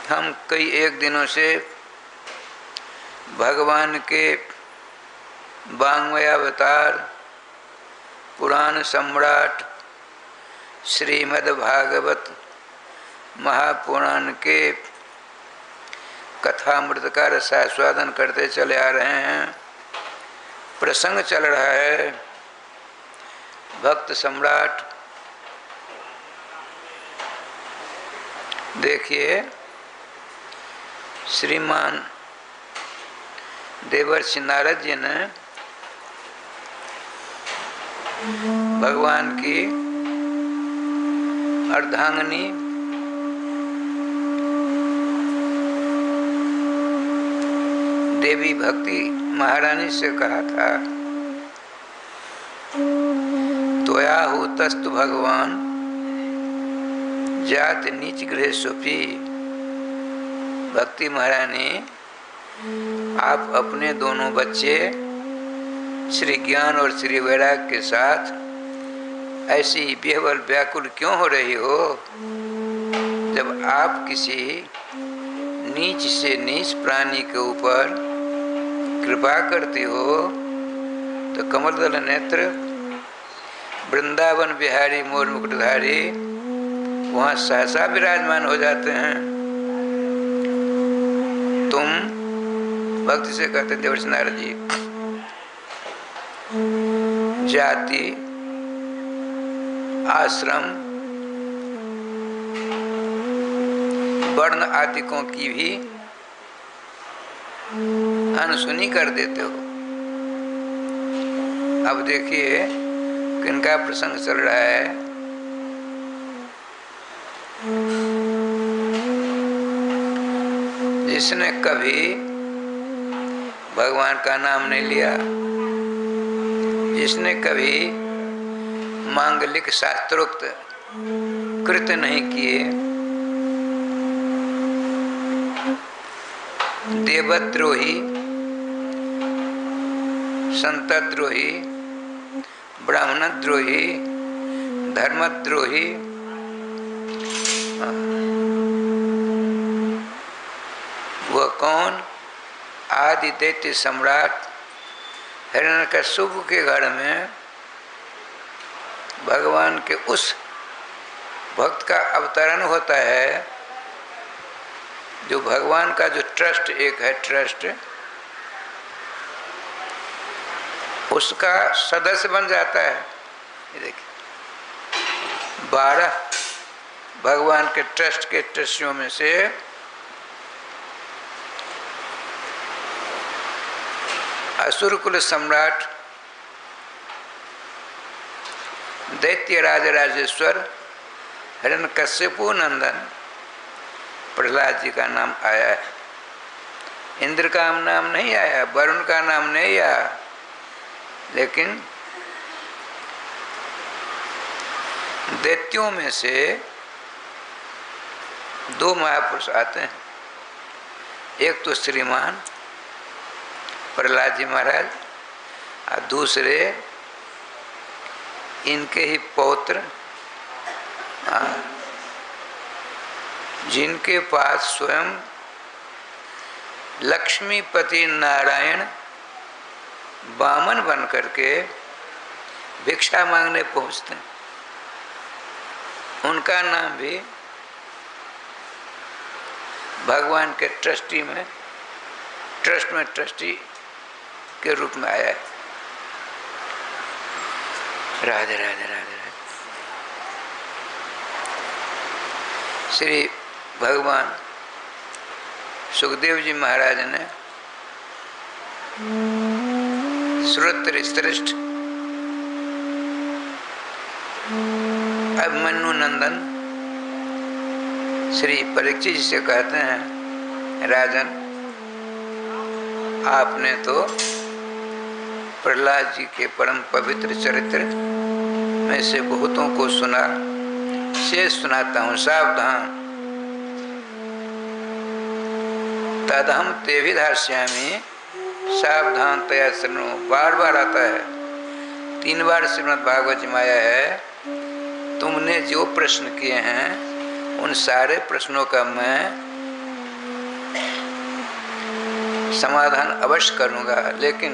हम कई एक दिनों से भगवान के वाङ्मयावतार पुराण सम्राट श्रीमद् भागवत महापुराण के कथामृत का रसास्वादन करते चले आ रहे हैं। प्रसंग चल रहा है भक्त सम्राट। देखिए, श्रीमान देवर्षि नारद जी ने भगवान की अर्धांगिनी देवी भक्ति महारानी से कहा था, त्वया हूतस्तु भगवान जात नीच गृह सुफी। भक्ति महारानी, आप अपने दोनों बच्चे श्री ज्ञान और श्री वैराग के साथ ऐसी बेहवल व्याकुल क्यों हो रही हो? जब आप किसी नीच से नीच प्राणी के ऊपर कृपा करती हो तो कमलदल नेत्र वृंदावन बिहारी मोर मुकुटधारी वहाँ सहसा विराजमान हो जाते हैं। तुम भक्ति से कहते देवर्षि नारद जी, जाति आश्रम वर्ण आदिकों की भी अनसुनी कर देते हो। अब देखिए किनका प्रसंग चल रहा है। जिसने कभी भगवान का नाम नहीं लिया, जिसने कभी मांगलिक शास्त्रोक्त कृत्य नहीं किए, देवद्रोही, संतद्रोही, ब्राह्मणद्रोही, धर्मद्रोही, वह कौन? आदि दैत्य सम्राट हिरण्यकश्यप के घर में भगवान के उस भक्त का अवतरण होता है जो भगवान का जो ट्रस्ट एक है, ट्रस्ट, उसका सदस्य बन जाता है। ये देखिए 12 भगवान के ट्रस्ट के ट्रस्टियों में से असुर कुल सम्राट दैत्य राज राजेश्वर हिरण्यकश्यपु नंदन प्रहलाद जी का नाम आया है। इंद्र का नाम नहीं आया, वरुण का नाम नहीं आया, लेकिन दैत्यों में से दो महापुरुष आते हैं। एक तो श्रीमान प्रहलाद जी महाराज और दूसरे इनके ही पौत्र जिनके पास स्वयं लक्ष्मीपति नारायण बामन बन करके भिक्षा मांगने पहुंचते हैं। उनका नाम भी भगवान के ट्रस्ट में ट्रस्टी के रूप में आया है। राधे राधे राधे राधे। श्री भगवान सुखदेव जी महाराज ने श्रेष्ठ अभिमन्यु नंदन श्री परीक्षित जी से कहते हैं, राजन आपने तो प्रहलाद जी के परम पवित्र चरित्र में से बहुतों को सुना, शेष सुनाता हूँ, सावधान। तदहम ते विधास्यामि सावधान तया शृणु। बार बार आता है, 3 बार श्रीमद् भागवत जी में आया है। तुमने जो प्रश्न किए हैं उन सारे प्रश्नों का मैं समाधान अवश्य करूंगा, लेकिन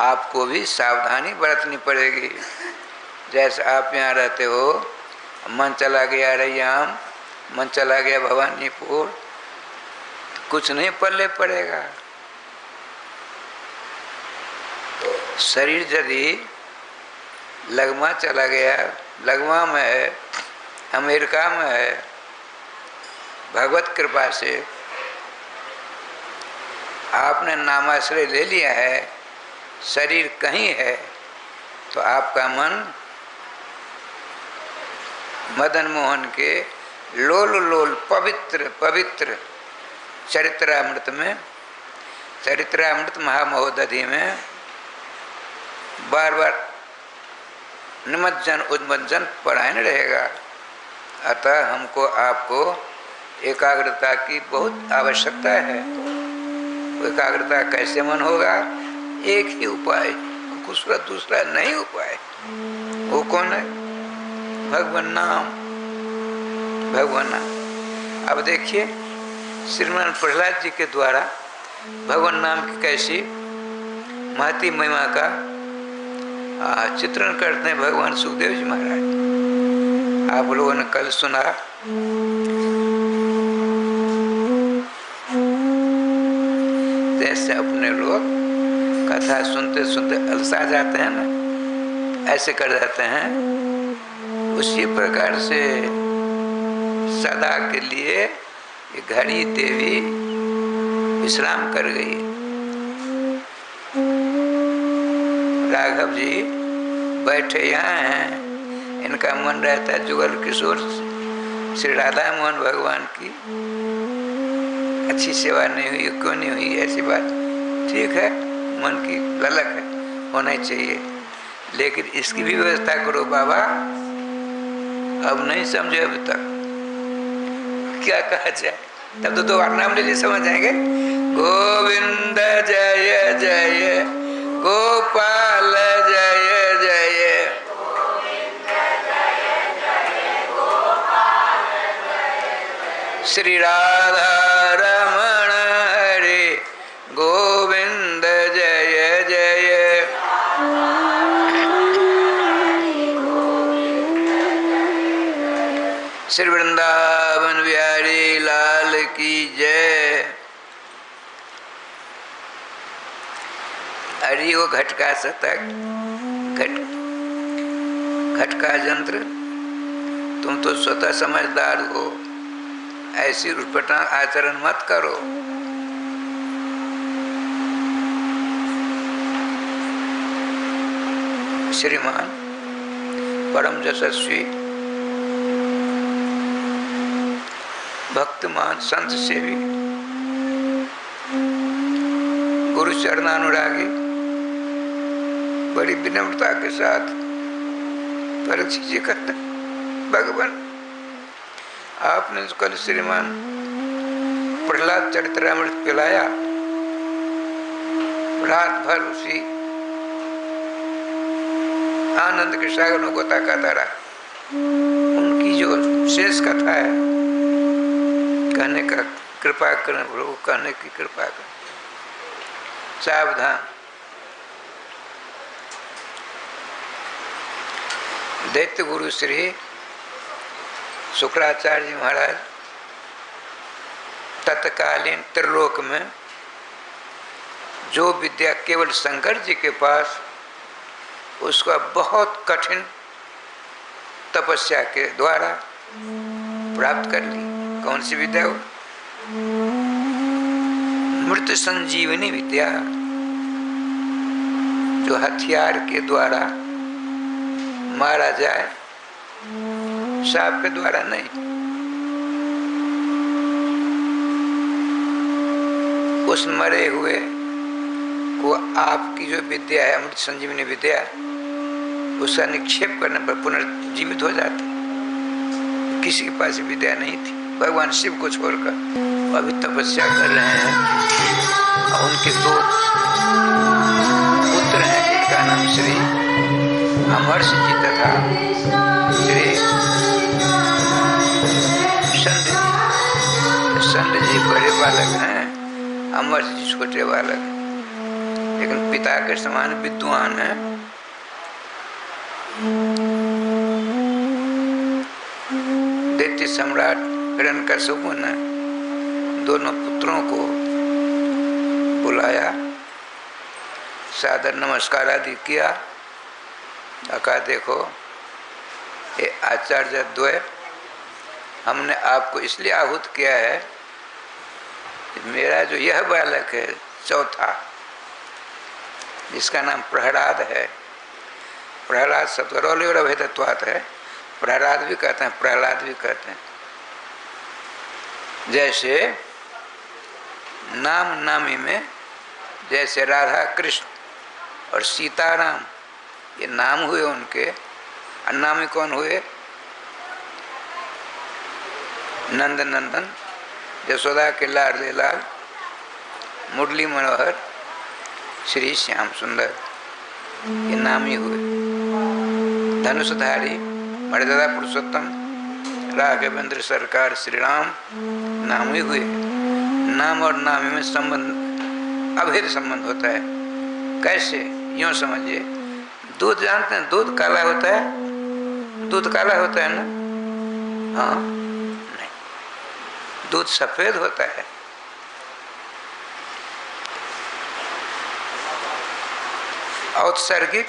आपको भी सावधानी बरतनी पड़ेगी। जैसे आप यहाँ रहते हो, मन चला गया रैयाम, मन चला गया भवानीपुर, तो कुछ नहीं पल्ले पड़ेगा। शरीर यदि लगमा चला गया, लगमा में है, अमेरिका में है, भगवत कृपा से आपने नामाश्रय ले लिया है, शरीर कहीं है, तो आपका मन मदन मोहन के लोल लोल पवित्र पवित्र चरित्रामृत में, चरित्रामृत महामहोदधि में बार बार निमज्जन उन्मज्जन परायण रहेगा। अतः हमको आपको एकाग्रता की बहुत आवश्यकता है। एकाग्रता कैसे मन होगा? एक ही उपाय, दूसरा नहीं उपाय। वो कौन है? भगवान नाम, भगवान नाम। अब देखिए श्रीमान प्रहलाद जी के द्वारा भगवान नाम की कैसी महती महिमा का चित्रण करते हैं भगवान सुखदेव जी महाराज। आप लोगों ने कल सुना, जैसे अपने लोग कथा सुनते सुनते अलसा जाते हैं ना, ऐसे कर जाते हैं, उसी प्रकार से सदा के लिए ये घड़ी देवी विश्राम कर गई। राघव जी बैठे यहाँ हैं, इनका मन रहता है जुगल किशोर श्री राधा मोहन भगवान की अच्छी सेवा नहीं हुई, क्यों नहीं हुई? ऐसी बात ठीक है, मन की ललक है, होना ही चाहिए, लेकिन इसकी भी व्यवस्था करो बाबा। अब नहीं समझे अभी तक, क्या कहा जाए? तब तो 2 बार नाम ले लिए समझ जाएंगे। गोविंद जय जय गोपाल जय जय, श्री राधा रमण हरे गोविंद जय जय। श्री वृंदावन बिहारी लाल की जय। अरे वो घटका शतक, घटका यंत्र, तुम तो स्वतः समझदार हो, ऐसी उटपटांग आचरण मत करो। श्रीमान परम यशस्वी भक्तमान संत सेवी गुरु चरणानुरागी बड़ी विनम्रता के साथ परीक्षित जी कहते, भगवान आपने तो कल श्रीमान प्रहलाद चरित्रामृत पिलाया, रात भर उसी आनंद के सागर में गोता खाता रहा। उनकी जो शेष कथा है कहने का कृपा करें प्रभु, कहने की कृपा करें। सावधान, दैत्य गुरु श्री शुक्राचार्य जी महाराज तत्कालीन त्रिलोक में जो विद्या केवल शंकर जी के पास उसका बहुत कठिन तपस्या के द्वारा प्राप्त कर ली। कौन सी विद्या हो? मृत संजीवनी विद्या, जो हथियार के द्वारा मारा जाए, सांप के द्वारा नहीं। उस मरे हुए को आपकी जो विद्या है अमृत संजीवनी विद्या, उसका निक्षेप करने पर पुनर्जीवित हो जाते। किसी के पास विद्या नहीं थी, भगवान शिव को छोड़कर अभी तपस्या कर रहे हैं। और उनके दो पुत्र हैं जिनका नाम श्री अमरस जी तथा श्री संत जी बड़े बालक हैं, अमरस जी छोटे बालक हैं, लेकिन पिता के समान विद्वान हैं। दैत्य सम्राट हिरण्यकश्यप ने दोनों पुत्रों को बुलाया, सादर नमस्कार आदि किया। कहा देखो ये आचार्य द्वय, हमने आपको इसलिए आहूत किया है कि मेरा जो यह बालक है चौथा, जिसका नाम प्रहलाद है, प्रहलाद सत्वरौली और अभेदत्वात् है, प्रहलाद भी कहते हैं, प्रहलाद भी कहते हैं। जैसे नाम नामी में जैसे राधा कृष्ण और सीताराम ये नाम हुए उनके, और नामी कौन हुए? नंद नंदन, यशोदा के लाडले लाल, मुरली मनोहर, श्री श्याम सुंदर, ये नामी हुए। धनुषधारी मर्यादा पुरुषोत्तम राघवेंद्र सरकार श्री राम नामी हुए। नाम और नामी में संबंध अभेद संबंध होता है। कैसे? यूं समझिए, दूध जानते हैं, दूध काला होता है, दूध काला होता है ना? हाँ नहीं, दूध सफेद होता है। औत्सर्गिक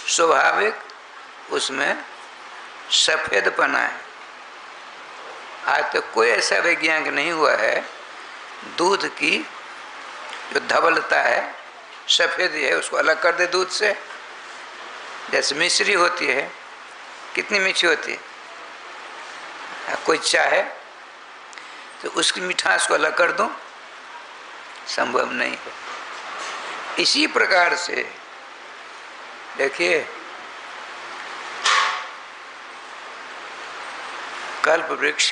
स्वाभाविक उसमें सफेदपना है। आज तक तो कोई ऐसा वैज्ञानिक नहीं हुआ है दूध की जो धवलता है, सफेद है, उसको अलग कर दे दूध से। जैसे मिश्री होती है, कितनी मीठी होती है, कोई चाहे तो उसकी मिठास को अलग कर दूं, संभव नहीं है। इसी प्रकार से देखिए, कल्प वृक्ष,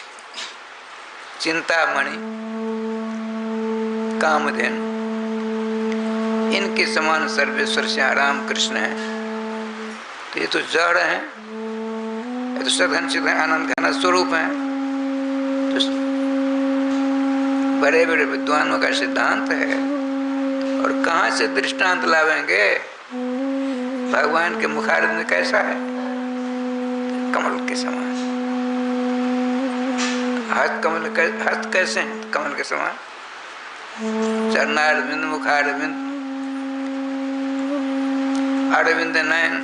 चिंतामणि, कामधेनु, इनके समान सर्वेश्वर श्री राम कृष्ण है। तो ये तो जड़ है, ये तो सदघन चिदघन आनंद घन स्वरूप है। तो बड़े बड़े विद्वानों का सिद्धांत है। और कहाँ से दृष्टांत लावेंगे? भगवान के मुखारविंद कैसा है? कमल के समान। हाथ कैसे हैं? कमल के समान। चरणारविंद, मुखारविंद, अरविंद नयन,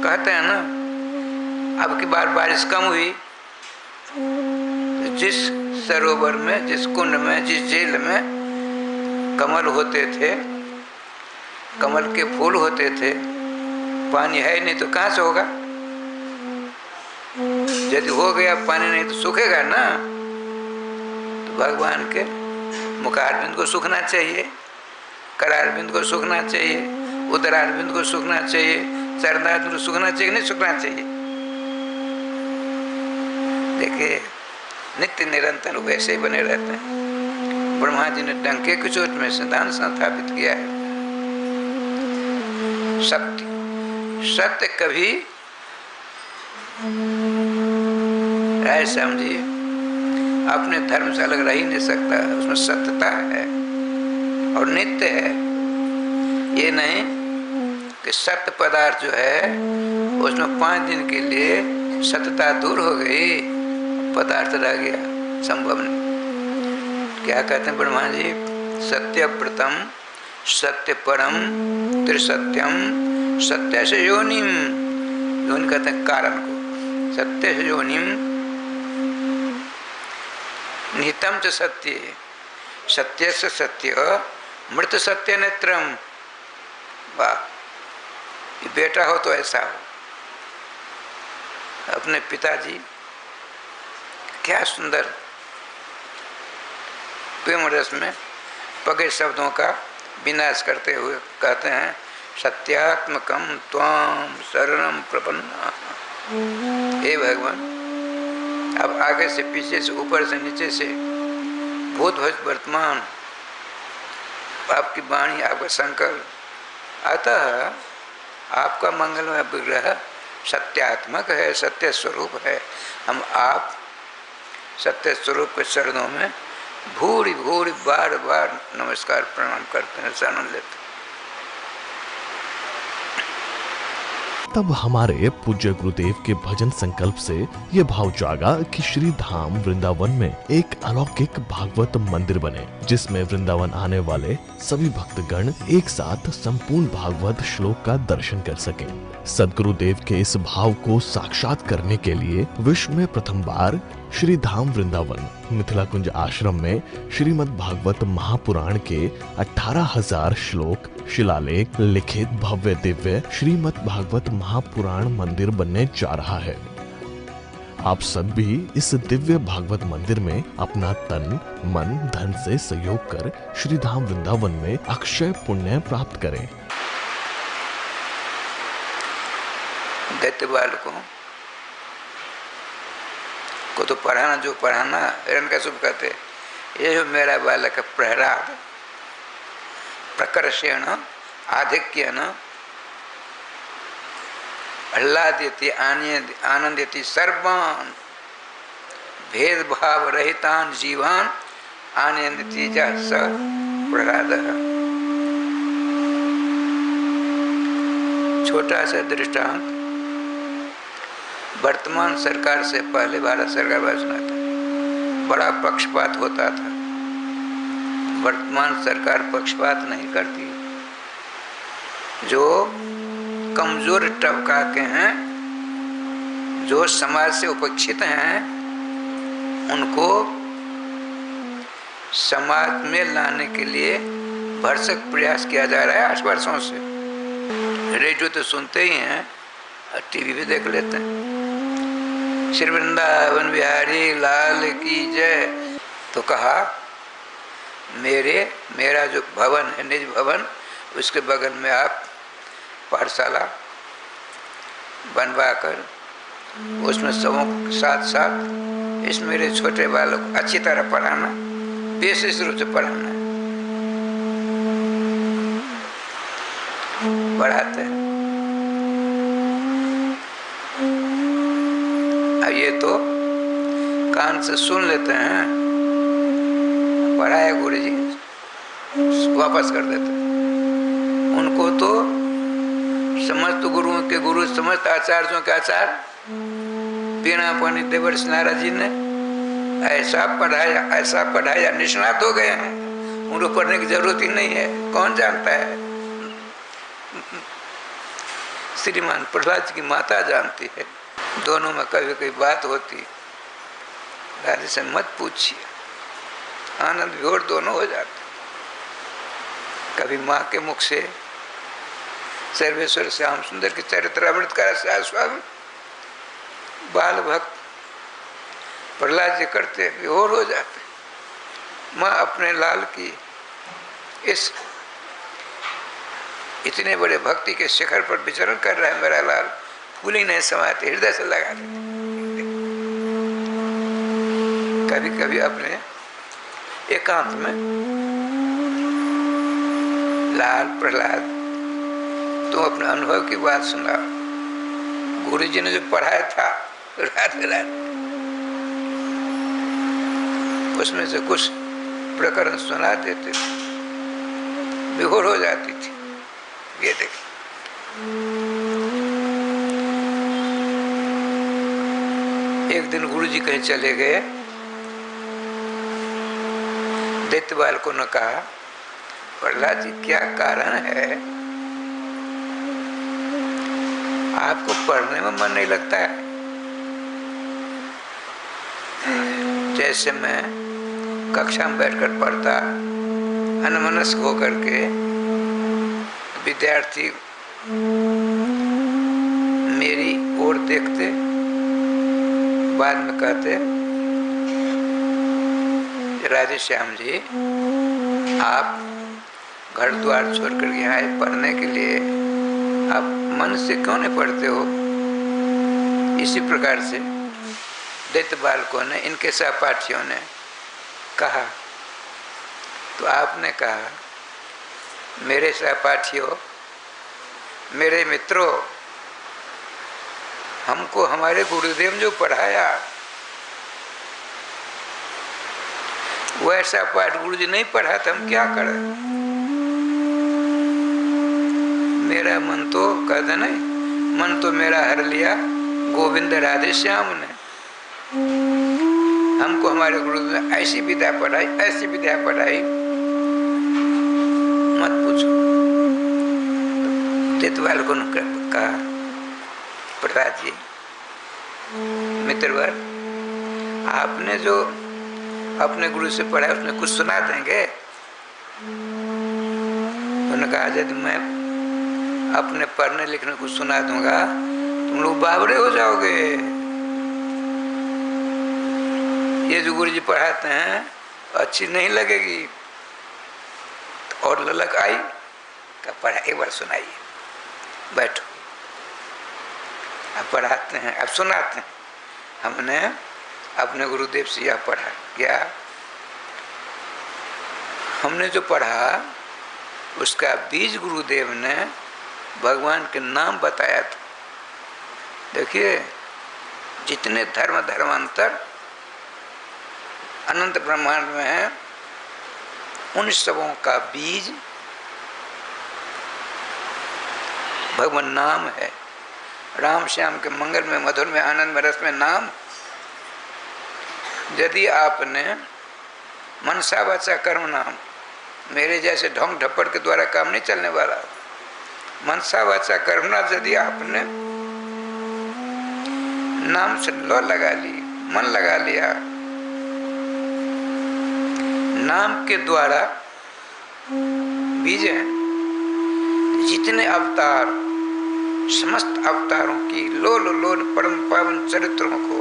कहते हैं ना। अब की बार बारिश कम हुई, जिस सरोवर में, जिस कुंड में, जिस झील में कमल होते थे, कमल के फूल होते थे, पानी है नहीं तो कहाँ से होगा? यदि हो गया पानी नहीं तो सूखेगा ना। तो भगवान के मुखारविंद को सूखना चाहिए, करारविंद को सूखना चाहिए, उदरारविंद को सूखना चाहिए, चरणारविंद को सूखना चाहिए, नहीं सूखना चाहिए। देखिए नित्य निरंतर वैसे ही बने रहते हैं। ब्रह्मा जी ने डंके की चोट में सिद्धांत स्थापित किया है। सत्य कभी ऐसे समझिए अपने धर्म से अलग रह ही नहीं सकता, उसमें सत्यता है और नित्य है। ये नहीं कि सत्य पदार्थ जो है उसमें 5 दिन के लिए सत्यता दूर हो गई, पदार्थ रह गया, संभव नहीं। क्या कहते हैं ब्रह्मा जी? सत्य प्रथम सत्य परम त्रिसत्यम सत्य से योनिम। योनि कहते हैं कारण को। सत्य से योनिम निहितम च सत्य, सत्य से सत्य मृत सत्य नेत्रम। वाह, ये बेटा हो तो ऐसा हो। अपने पिताजी क्या सुंदर प्रेम रस में पगे शब्दों का विनाश करते हुए कहते हैं सत्यात्मकम त्वाम शरणम प्रपन्ना। हे भगवान, अब आगे से पीछे से ऊपर से नीचे से भूत भविष्य वर्तमान आपकी वाणी, आपका संकल्प, अतः आपका मंगलमय विग्रह सत्यात्मक है, सत्य स्वरूप है। हम आप सत्य स्वरूप के चरणों में भूरी भूरी बार बार नमस्कार प्रणाम करते हैं, शरण लेते हैं। तब हमारे पूज्य गुरुदेव के भजन संकल्प से ये भाव जागा कि श्री धाम वृंदावन में एक अलौकिक भागवत मंदिर बने, जिसमें वृंदावन आने वाले सभी भक्तगण एक साथ संपूर्ण भागवत श्लोक का दर्शन कर सकें। सदगुरुदेव के इस भाव को साक्षात करने के लिए विश्व में प्रथम बार श्री धाम वृंदावन मिथिला कुंज आश्रम में श्रीमद् भागवत महापुराण के 18,000 श्लोक शिलालेख लिखित भव्य दिव्य श्रीमद् भागवत महापुराण मंदिर बनने जा रहा है। आप सब भी इस दिव्य भागवत मंदिर में अपना तन मन धन से सहयोग कर श्री धाम वृंदावन में अक्षय पुण्य प्राप्त करें। दैत्य बालकों को तो पढ़ाना, जो पढ़ाना हिरण्यकशिपु कहते, ये जो मेरा बालक है प्रहलाद प्रकर्षेण आधिक्येन आह्लादयति आनंदयति सर्वान् भेदभाव रहितान् जीवान् आनंदयति स प्रहलादः। छोटा सा दृष्टांत, वर्तमान सरकार से पहले भारत सरकार बचना था, बड़ा पक्षपात होता था। वर्तमान सरकार पक्षपात नहीं करती। जो कमजोर तबका के हैं, जो समाज से उपेक्षित हैं, उनको समाज में लाने के लिए भरसक प्रयास किया जा रहा है 8 वर्षों से। रेडियो तो सुनते ही हैं और टीवी भी देख लेते हैं। श्री वृंदावन बिहारी लाल की जय। तो कहा मेरा जो भवन है, निज भवन, उसके बगल में आप पाठशाला बनवा कर उसमें सबों के साथ साथ इस मेरे छोटे बालों को अच्छी तरह पढ़ाना, विशेष रूप से पढ़ाना। पढ़ाते हैं। अब ये तो कान से सुन लेते हैं, पढ़ाए गुरु जी वापस कर देते हैं। उनको तो समस्त गुरुओं के गुरु, समस्त आचार्यों के आचार्य बीना पानी देवर्षि नारद जी ने ऐसा पढ़ाया निष्णात हो गए हैं। उनको पढ़ने की जरूरत ही नहीं है, कौन जानता है। श्रीमान प्रहलाद जी की माता जानती है। दोनों में कभी कभी बात होती, राधे से मत पूछिए, आनंद विभोर दोनों हो जाते। कभी माँ के मुख से सर्वेश्वर श्याम सुंदर के चरित्रामृत का आस्वादन बाल भक्त प्रहलाद जी करते विहोर हो जाते। माँ अपने लाल की इस इतने बड़े भक्ति के शिखर पर विचरण कर रहा है मेरा लाल, फूल ही नहीं समाते, हृदय से लगा देते। कभी कभी अपने एकांत में लाल प्रहलाद तुम अपने अनुभव की बात सुना, गुरु जी ने जो पढ़ाया था रात रात उसमें से कुछ प्रकरण सुना देते, विभोर हो जाती थी। ये देखिए एक दिन गुरु जी कहीं चले गए, दैत्य बालकों ने कहा प्रहलाद जी क्या कारण है आपको पढ़ने में मन नहीं लगता है? जैसे मैं कक्षा में बैठकर पढ़ता अनमनस्क होकर के विद्यार्थी मेरी ओर देखते, बाद में कहते राधे श्याम जी आप घर द्वार छोड़कर यहाँ आए पढ़ने के लिए, आप मन से क्यों नहीं पढ़ते हो? इसी प्रकार से दैत्य बालकों ने, इनके सहपाठियों ने कहा, तो आपने कहा मेरे सहपाठियों, मेरे मित्रों, हमको हमारे गुरुदेव जो पढ़ाया वैसा पाठ गुरु जी नहीं पढ़ा था, हम क्या करें? मेरा मन तो कहते नहीं, मन तो मेरा हर लिया गोविंद राधे श्याम ने। हमको हमारे गुरु ने ऐसी विद्या पढ़ाई, ऐसी विद्या पढ़ाई मत पूछो। दैत्य बालकों ने कहा प्रहलाद जी मित्रवर, आपने जो अपने गुरु से पढ़ा उसने कुछ सुना देंगे? उन्होंने कहा यदि मैं अपने पढ़ने लिखने को सुना दूंगा तुम लोग बावरे हो जाओगे। ये जो गुरु जी पढ़ाते हैं अच्छी नहीं लगेगी। और ललक आई का पढ़ा, एक बार सुनाइए, बैठो, अब पढ़ाते हैं, अब सुनाते हैं। हमने अपने गुरुदेव से यह पढ़ा, क्या हमने जो पढ़ा उसका बीज गुरुदेव ने भगवान के नाम बताया था। देखिए जितने धर्म धर्मांतर अनंत ब्रह्मांड में है उन सबों का बीज भगवान नाम है। राम श्याम के मंगल में, मधुर में, आनंद में, रस में नाम। यदि आपने मनसा वाचा कर्म नाम, मेरे जैसे ढोंग ढप्पड़ के द्वारा काम नहीं चलने वाला, मनसा वाचा कर्म नाम यदि आपने नाम से लो लगा ली, मन लगा लिया, नाम के द्वारा बीज है। जितने अवतार, समस्त अवतारों की लोल लोल परम पावन चरित्रों को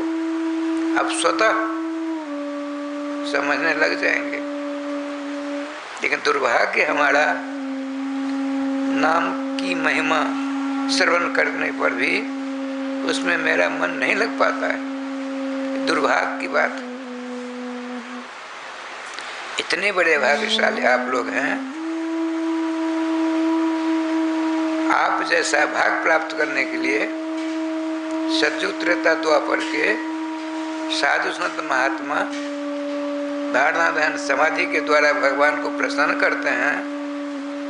अब स्वतः समझने लग जाएंगे। लेकिन दुर्भाग्य हमारा नाम की महिमा श्रवण करने पर भी उसमें मेरा मन नहीं लग पाता है। दुर्भाग्य की बात है। इतने बड़े भाग्यशाली आप लोग हैं, आप जैसा भाग प्राप्त करने के लिए सतयुग त्रेता द्वापर के साधु संत महात्मा धारणा ध्यान समाधि के द्वारा भगवान को प्रसन्न करते हैं।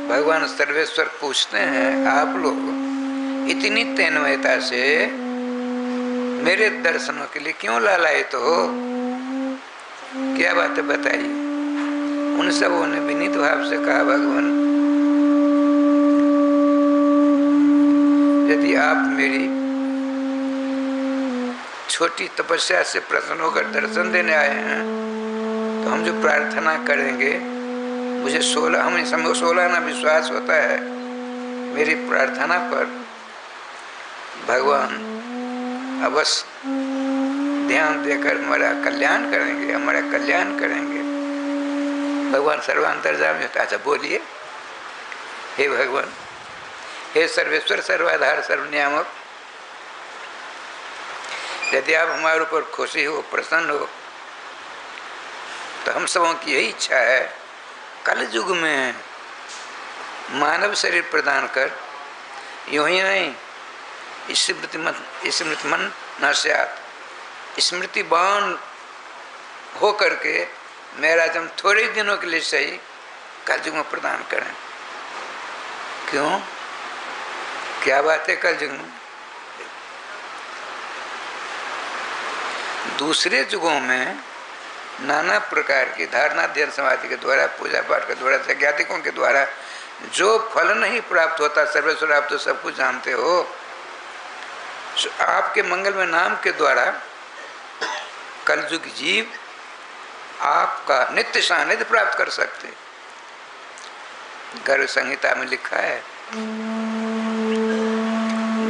भगवान सर्वेश्वर पूछते हैं आप लोग इतनी तन्मयता से मेरे दर्शनों के लिए क्यों लालायित हो? क्या बात बताइए? उन सबों ने विनीत भाव से कहा भगवान यदि आप मेरी छोटी तपस्या से प्रसन्न होकर दर्शन देने आए हैं तो हम जो प्रार्थना करेंगे मुझे 16 ना विश्वास होता है, मेरी प्रार्थना पर भगवान अवश्य ध्यान देकर हमारा कल्याण करेंगे, हमारा कल्याण करेंगे। भगवान सर्वांतर्यामी होता। अच्छा बोलिए, हे भगवान, हे सर्वेश्वर, सर्वाधार, सर्वनियामक, यदि आप हमारे ऊपर खुशी हो, प्रसन्न हो, तो हम सबों की यही इच्छा है, कल युग में मानव शरीर प्रदान कर, यूं ही नहीं स्मृतिमन न स्यात्, स्मृतिवान हो करके मेरा जन्म थोड़े दिनों के लिए सही कल युग में प्रदान करें। क्यों, क्या बात है कल युग में? दूसरे युगों में नाना प्रकार की धारणा, ध्यान, समाधि के द्वारा, पूजा पाठ के द्वारा, सज्ञातिकों के द्वारा जो फल नहीं प्राप्त होता, सर्वेश्वर आप तो सब कुछ जानते हो, आपके मंगलमय नाम के द्वारा कलयुग जीव आपका नित्य सानिध्य प्राप्त कर सकते। गर्भ संहिता में लिखा है,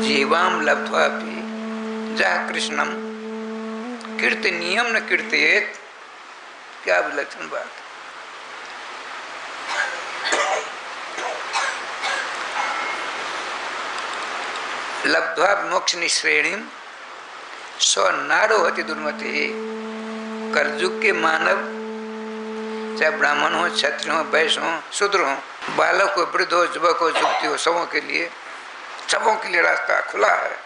जीवाम लब्ध्वा भी जा कृष्णम कीर्तनीयम न कीर्तयेत। क्या विलक्षण बात। लब्ध्वा मोक्ष निश्रेणीम स्व नारोहति दुर्मति। कलयुग के मानव, चाहे ब्राह्मण हो, क्षत्रिय हो, वैश्य हो, शूद्र हो, बालक हो, वृद्ध हो, युवक हो, युवती हो, सबों के लिए रास्ता खुला है।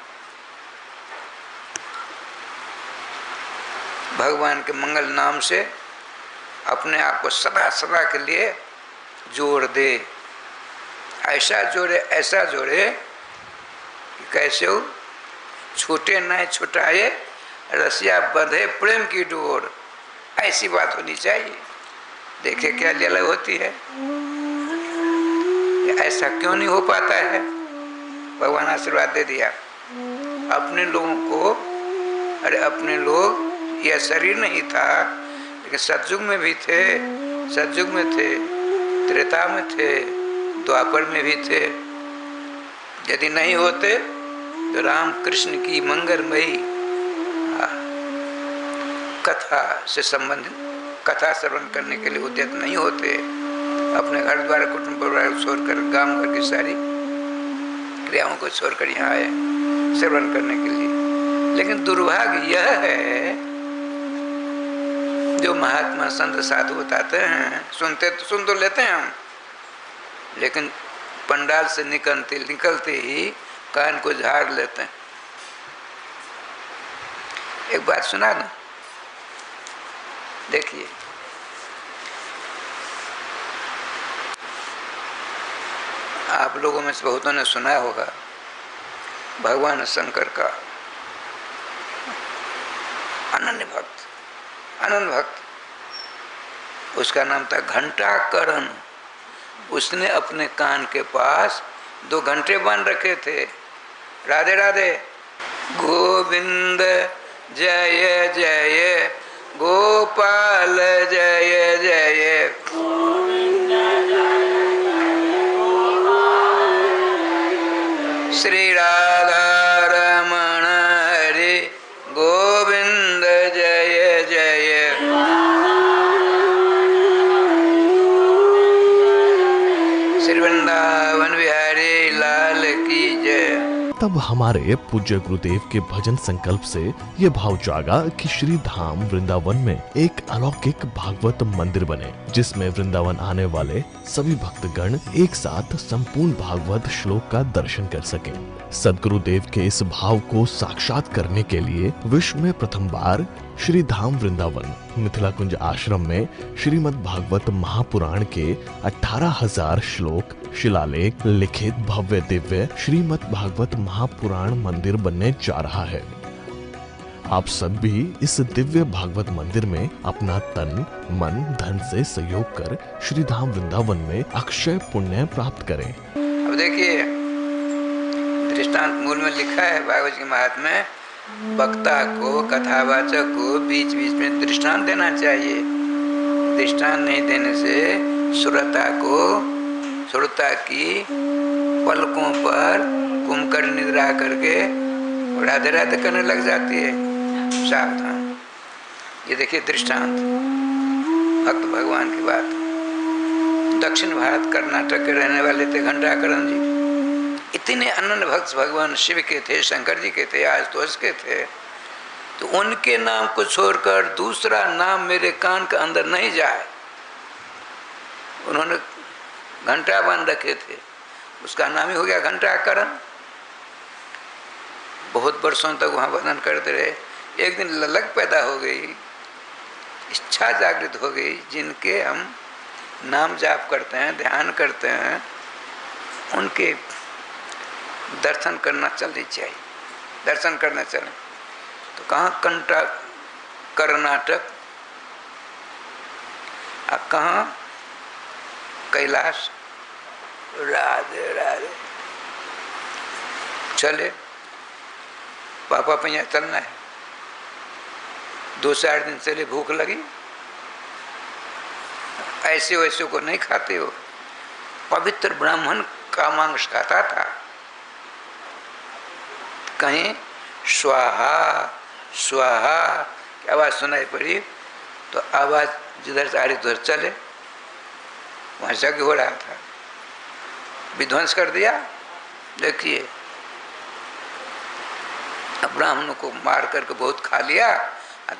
भगवान के मंगल नाम से अपने आप को सदा सदा के लिए जोड़ दे। ऐसा जोड़े, ऐसा जोड़े कि कैसे हो, छूटे न छुटाए, रसिया बंधे प्रेम की डोर। ऐसी बात होनी चाहिए। देखे क्या लीला होती है, ऐसा क्यों नहीं हो पाता है? भगवान आशीर्वाद दे दिया अपने लोगों को। अरे अपने लोग, यह शरीर नहीं था, लेकिन सतयुग में भी थे, सतयुग में थे, त्रेता में थे, द्वापर में भी थे। यदि नहीं होते तो राम कृष्ण की मंगलमयी कथा से संबंधित कथा श्रवण करने के लिए उद्यत नहीं होते। अपने घर द्वारा, कुटुंब परिवार को छोड़कर, गांव घर की सारी क्रियाओं को छोड़कर यहाँ आए श्रवण करने के लिए। लेकिन दुर्भाग्य यह है, जो महात्मा संत साधु बताते हैं, सुन तो लेते हैं हम, लेकिन पंडाल से निकलते ही कान को झाड़ लेते हैं। एक बात सुना ना, देखिए, आप लोगों में से बहुतों ने सुना होगा, भगवान शंकर का अनन्य भक्त, उसका नाम था घंटाकरण। उसने अपने कान के पास 2 घंटे बांध रखे थे। राधे राधे, गोविंद जय जय, गोपाल जय जय, श्री राधा रमण हरि गोविंद जय जय। श्री वृंदावन बिहारी लाल की जय। तब हमारे पूज्य गुरुदेव के भजन संकल्प से ये भाव जागा कि श्री धाम वृंदावन में एक अलौकिक भागवत मंदिर बने, जिसमें वृंदावन आने वाले सभी भक्तगण एक साथ संपूर्ण भागवत श्लोक का दर्शन कर सकें। सदगुरुदेव के इस भाव को साक्षात करने के लिए विश्व में प्रथम बार श्री धाम वृंदावन मिथिला कुंज आश्रम में श्रीमद् भागवत महापुराण के 18,000 श्लोक शिलालेख लिखित भव्य दिव्य श्रीमद् भागवत महापुराण मंदिर बनने जा रहा है। आप सब भी इस दिव्य भागवत मंदिर में अपना तन मन धन से सहयोग कर श्री धाम वृंदावन में अक्षय पुण्य प्राप्त करें। अब देखिए, दृष्टांत मूल में लिखा है भागवत के महात्म्य में, वक्ता को, कथावाचक को बीच बीच में दृष्टांत देना चाहिए। दृष्टांत नहीं देने से श्रोता की पलकों पर कुमकर निद्रा करके राधे राधे करने लग जाती है। सावधान। ये देखिए दृष्टांत, भक्त भगवान की बात। दक्षिण भारत कर्नाटक के रहने वाले थे घंटाकरण जी। इतने अनन्य भक्त भगवान शिव के थे, शंकर जी के थे, आशुतोष के थे। तो उनके नाम को छोड़कर दूसरा नाम मेरे कान के अंदर नहीं जाए। उन्होंने घंटा बन रखे थे, उसका नाम ही हो गया घंटाकरण। बहुत वर्षों तक वहाँ भजन करते रहे। एक दिन ललक पैदा हो गई, इच्छा जागृत हो गई। जिनके हम नाम जाप करते हैं, ध्यान करते हैं, उनके दर्शन करना चलनी चाहिए। दर्शन करना चले तो कहाँ कर्नाटक और कहाँ कैलाश। राधे राधे। चले पापा पैया चलना है। 2-4 दिन चले, भूख लगी। ऐसे वैसे को नहीं खाते हो। पवित्र ब्राह्मण का मांस खाता था। कहीं स्वाहा स्वाहा की आवाज सुनाई पड़ी तो आवाज जिधर से आ रही उधर चले। वहां यज्ञ हो रहा था, विध्वंस कर दिया। देखिए ब्राह्मणों को मार करके बहुत खा लिया,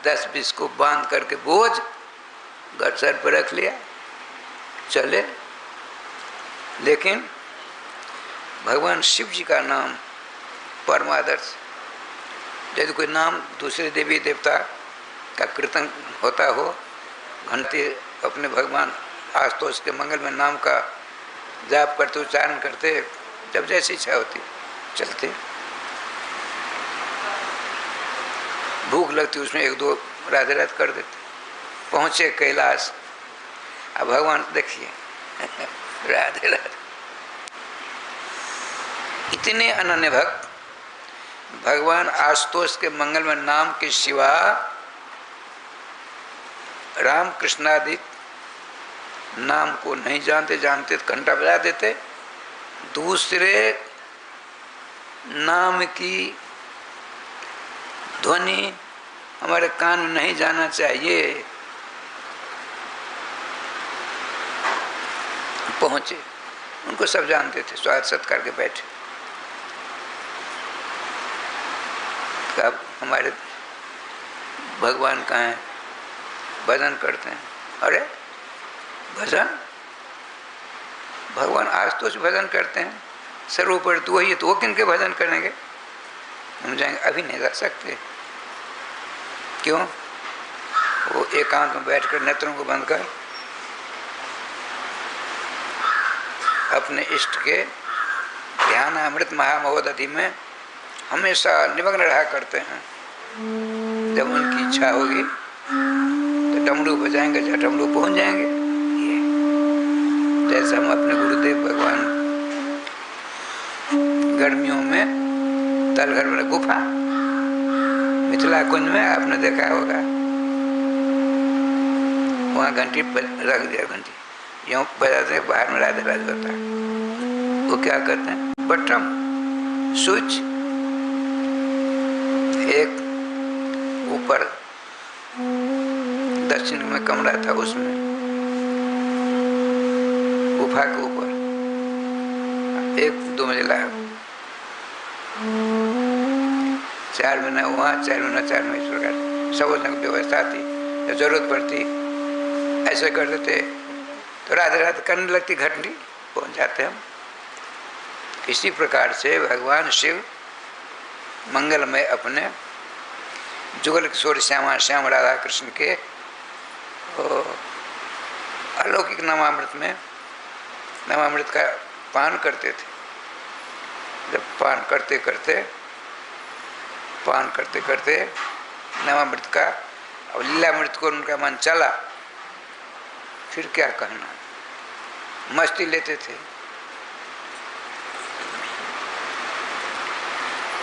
10-20 को बांध करके बोझ घर सर पर रख लिया, चले। लेकिन भगवान शिव जी का नाम परमादर्श। यदि कोई नाम दूसरे देवी देवता का कीर्तन होता हो, घंटे अपने भगवान आशुतोष के मंगल में नाम का जाप करते, उच्चारण करते, जब जैसी इच्छा होती चलते। भूख लगती उसमें 1-2 राधे राधे कर देते। पहुँचे कैलाश। अब भगवान देखिए राधे राधे। इतने अनन्य भक्त भगवान आशुतोष के मंगल में नाम के सिवा राम कृष्णादि नाम को नहीं जानते। जानते तो घंटा बजा देते। दूसरे नाम की ध्वनि हमारे कान में नहीं जाना चाहिए। पहुंचे, उनको सब जानते थे, स्वागत सत्कार के बैठे। अब हमारे भगवान कहाँ हैं? भजन करते हैं। अरे भजन, भगवान आशुतोष भजन करते हैं, सर्वोपरि तो वही है, तो वो किन के भजन करेंगे? हम जाएंगे, अभी नहीं जा सकते। क्यों? वो एकांत में बैठकर नेत्रों को बंद कर अपने इष्ट के ध्यान अमृत महामहोदधि में हमेशा निमग्न रहा करते हैं। जब उनकी इच्छा होगी तो डमरू बजाएंगे, जहाँ डमरू पहुंच जाएंगे। जैसे हम अपने गुरुदेव भगवान गर्मियों में तलघर में गुफा मिथिला कुंज में आपने देखा होगा, वहाँ घंटी रख दिया। घंटी यूँ बजाते हैं, बाहर में राधे राधे होता है। वो क्या करते हैं? बटन स्विच, एक ऊपर दक्षिण में कमरा था, उसमें गुफा के ऊपर 1-2 मंजिला 4 महीना वहाँ, 4 महीना 4 महीने इस प्रकार सब व्यवस्था थी। जब जरूरत पड़ती ऐसे कर देते तो राधे राधे करने लगती, घंटी पहुँच जाते हम। इसी प्रकार से भगवान शिव मंगल में अपने जुगल किशोर श्याम राधा कृष्ण के अलौकिक नामामृत में नामामृत का पान करते थे। जब पान करते करते नामामृत का अब लीलामृत को उनका मन चला, फिर क्या कहना, मस्ती लेते थे।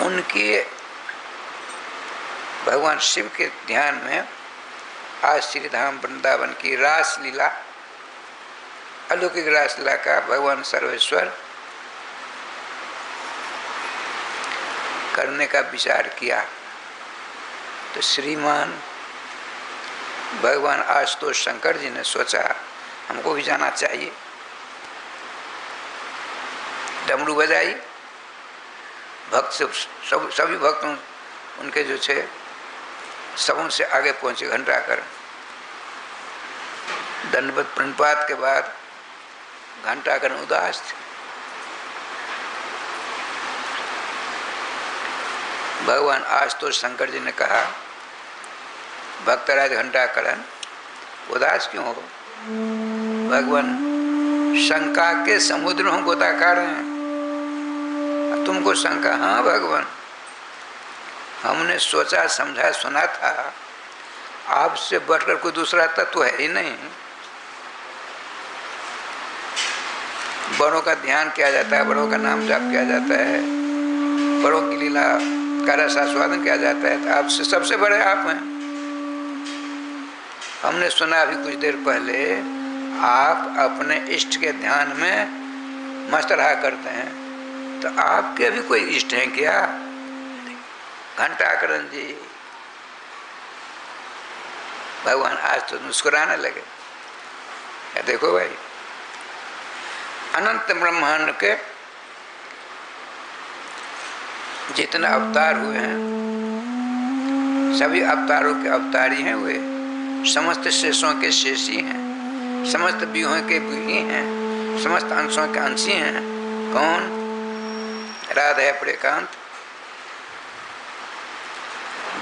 उनके भगवान शिव के ध्यान में आज श्री धाम वृंदावन की रास लीला, अलौकिक रास लीला का भगवान सर्वेश्वर करने का विचार किया तो श्रीमान भगवान आशुतोष शंकर जी ने सोचा हमको भी जाना चाहिए। डमरू बजाई, भक्त सभी भक्त उनके जो थे सब उनसे आगे पहुंचे। घंटाकर दंडवत प्रणपात के बाद घंटाकर उदास थे। भगवान आशुतोष शंकर जी ने कहा भक्तराज घंटाकरण उदास क्यों हो? भगवान शंका के समुद्र में गोताकार हैं, तुमको शंका? हाँ भगवान, हमने सोचा समझा सुना था आपसे बढ़कर कोई दूसरा तत्व है ही नहीं। बड़ों का ध्यान किया जाता है, बड़ों का नाम जाप किया जाता है, बड़ों की लीला का रस आस्वादन किया जाता है, तो आपसे सबसे बड़े आप हैं। हमने सुना अभी कुछ देर पहले आप अपने इष्ट के ध्यान में मस्त रहा करते हैं, तो आपके भी कोई इष्ट हैं क्या? घंटाकरण जी भगवान आज तो मुस्कुराने लगे। या देखो भाई, अनंत ब्रह्मांड के जितने अवतार हुए हैं सभी अवतारों के अवतारी हैं, वे समस्त शेषों के शेषी हैं, समस्त व्यूहों के व्यूही हैं, समस्त अंशों के अंशी हैं। कौन? राधा है प्रेकांत,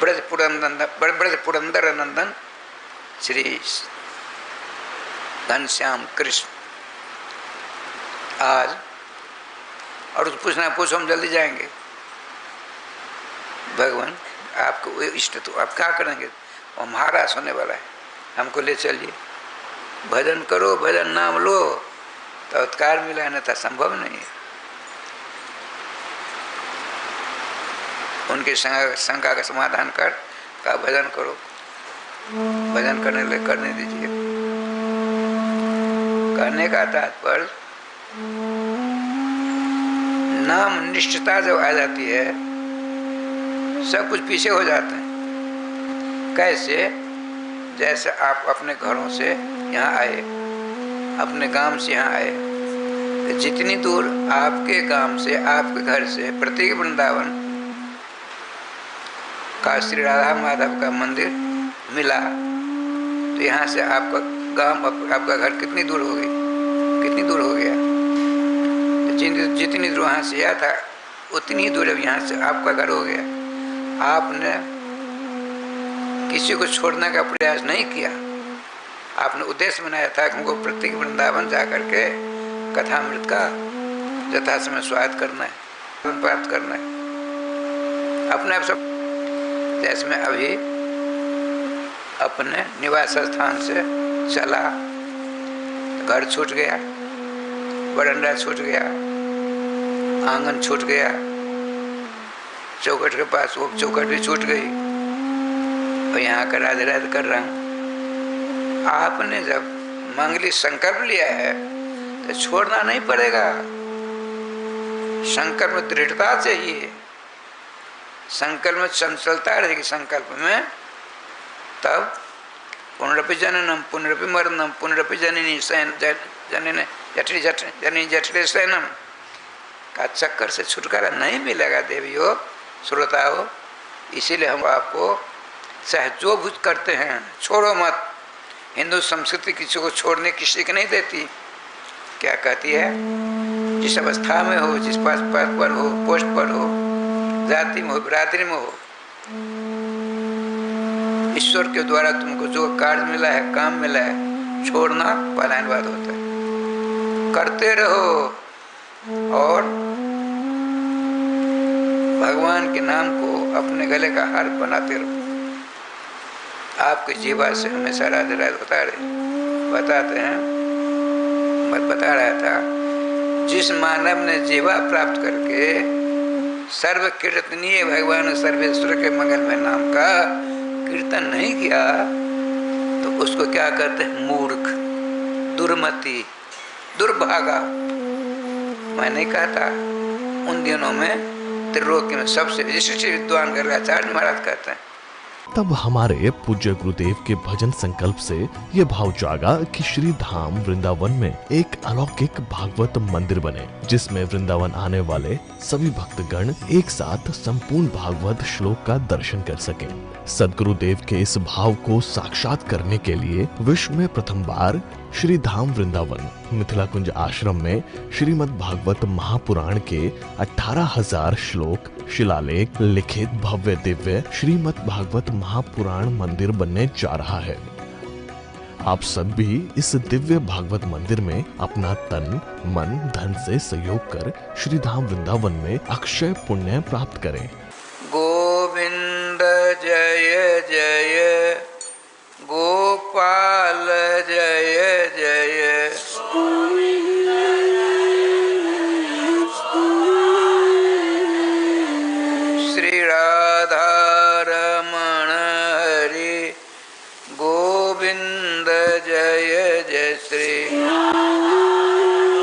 ब्रज पुरंदर नंदन श्री घनश्याम कृष्ण। आज और पूछो हम जल्दी जाएंगे। भगवान आपको इष्ट तो आप क्या करेंगे? और महाराज होने वाला है, हमको ले चलिए, भजन करो, भजन नाम लो, तो उत्कार मिला, न था संभव नहीं है। उनकी शंका का समाधान कर का भजन करो, भजन करने दीजिए। करने का तात्पर्य नाम निष्ठता जब आ जाती है सब कुछ पीछे हो जाते हैं। कैसे? जैसे आप अपने घरों से यहाँ आए, अपने गांव से यहाँ आए, तो जितनी दूर आपके गांव से आपके घर से प्रत्येक वृंदावन का श्री राधा माधव का मंदिर मिला, तो यहाँ से आपका गांव आपका घर कितनी दूर हो गई? कितनी दूर हो गया? तो जितनी दूर वहाँ से आया था उतनी दूर अब यहाँ से आपका घर हो गया। आपने किसी को छोड़ने का प्रयास नहीं किया, आपने उद्देश्य बनाया था कि हमको प्रत्येक वृंदावन जा करके कथामृत का यथा समय स्वाद करना है, प्राप्त करना है। अपने आप सब जैसे मैं अभी अपने निवास स्थान से चला, घर छूट गया, बरंडा छूट गया, आंगन छूट गया, चौखट के पास वो चौखट भी छूट गई, और यहाँ का राधे राधे कर रहा हूँ। आपने जब मंगली संकल्प लिया है तो छोड़ना नहीं पड़ेगा। संकल्प में दृढ़ता चाहिए, संकल्प में चंचलता रहेगी। संकल्प में तब पुनरपि जननम पुनरपि मरणम पुनरपि जननी जठरे शयनम का चक्कर से छुटकारा नहीं मिलेगा। देवियों श्रोताओ, इसीलिए हम आपको चाहे जो कुछ करते हैं छोड़ो मत। हिंदू संस्कृति किसी को छोड़ने की सीख नहीं देती। क्या कहती है? जिस अवस्था में हो, जिस पद पर हो, पोस्ट पर हो, जाति में हो, बिरादरी में हो, ईश्वर के द्वारा तुमको जो कार्य मिला है, काम मिला है, छोड़ना पलायनवाद होता है। करते रहो और भगवान के नाम को अपने गले का हार बनाते रहो। आपके जीवा से हमेशा राधे राधे बताते हैं। मैं बता रहा था, जिस मानव ने जीवा प्राप्त करके सर्व कीर्तनीय भगवान सर्वेश्वर के मंगलमय नाम का कीर्तन नहीं किया तो उसको क्या कहते हैं? मूर्ख, दुर्मति, दुर्भागा। मैं नहीं कहता उन दिनों में त्रिलोकी में सबसे विशिष्ट विद्वान गर्गाचार्य महाराज कहते हैं। तब हमारे पूज्य गुरुदेव के भजन संकल्प से ये भाव जागा कि श्री धाम वृंदावन में एक अलौकिक भागवत मंदिर बने, जिसमें वृंदावन आने वाले सभी भक्तगण एक साथ संपूर्ण भागवत श्लोक का दर्शन कर सकें। सदगुरुदेव के इस भाव को साक्षात करने के लिए विश्व में प्रथम बार श्री धाम वृंदावन मिथिला कुंज आश्रम में श्रीमद् भागवत महापुराण के 18,000 श्लोक शिलालेख लिखित भव्य दिव्य श्रीमद् भागवत महापुराण मंदिर बनने जा रहा है। आप सब भी इस दिव्य भागवत मंदिर में अपना तन मन धन से सहयोग कर श्री धाम वृंदावन में अक्षय पुण्य प्राप्त करें। गोविंद जय जय गोपाल जय जय श्री राधा रमण हरि गोविंद जय जय श्री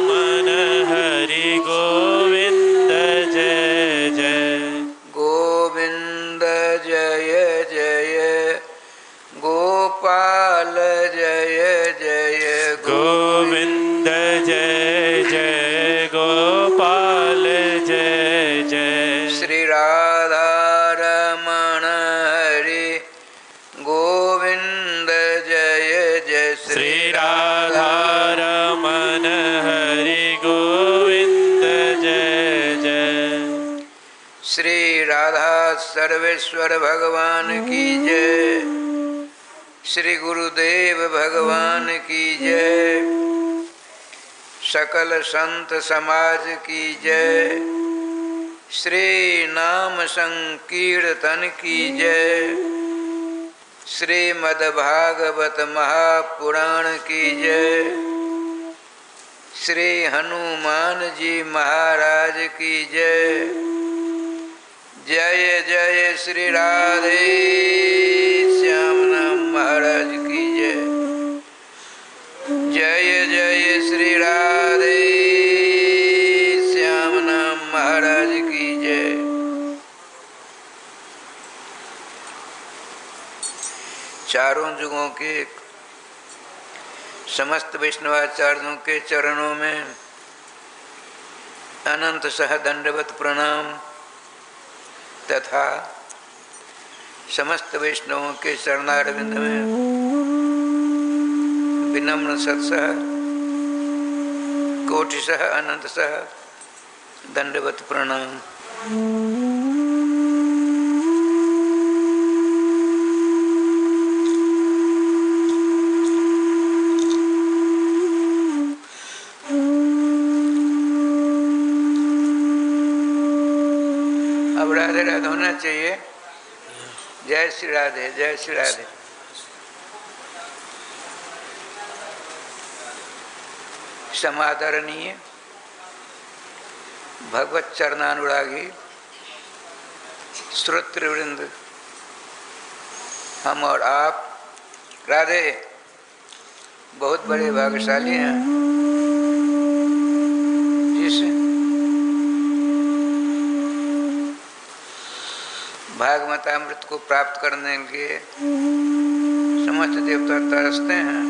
मन हरि गोविंद जय जय गोविंद जय जय गोपाल जय जय गोविंद जय जय गोपाल जय जय श्री राधा रमण हरि गोविंद जय जय श्री राधा रमण हरि गोविंद जय जय श्री राधा सर्वेश्वर भगवान की जय। श्री गुरुदेव भगवान की जय। सकल संत समाज की जय। श्री नाम संकीर्तन की जय। श्रीमद् भागवत महापुराण की जय। श्री हनुमान जी महाराज की जय। जय जय श्री राधे श्याम नाम महाराज की जय। जय जय श्री राधे श्याम नाम महाराज की जय। चारों युगों के समस्त वैष्णवाचार्यों के चरणों में अनंत सह दंडवत प्रणाम तथा समस्त वैष्णवों के चरणारविंद में विनम्र सत्सह कोटिशः अनंत सह दंडवत प्रणाम। अब राधे राधे होना चाहिए। जय श्री राधे जय श्री राधे। समादरणीय भगवत चरणानुरागी श्रोतृवृंद, हम और आप राधे बहुत बड़े भाग्यशाली हैं जिस भागवतामृत को प्राप्त करने के समस्त देवता तरसते हैं।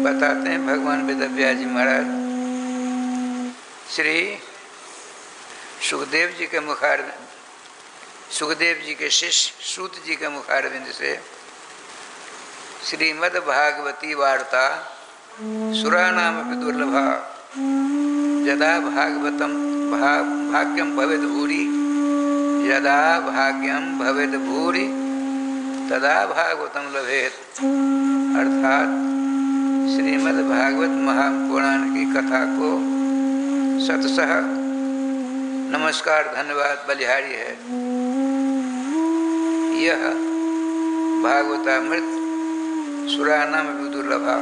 बताते हैं भगवान वेदव्यास जी महाराज श्री सुखदेव जी के मुखारविंद, सुखदेव जी के शिष्य सूत जी के मुखारविंद से श्रीमद् भागवती वार्ता सुरानाम दुर्लभा यदा भागवतम भाग्यम भवेद भूरि यदा भाग्यम भवेद भूरि तदा भागवतम लभेत। अर्थात श्रीमद् भागवत महापुराण की कथा को सतसह नमस्कार धन्यवाद बलिहारी है। यह भागवतामृत सुरानाम दुर्लभा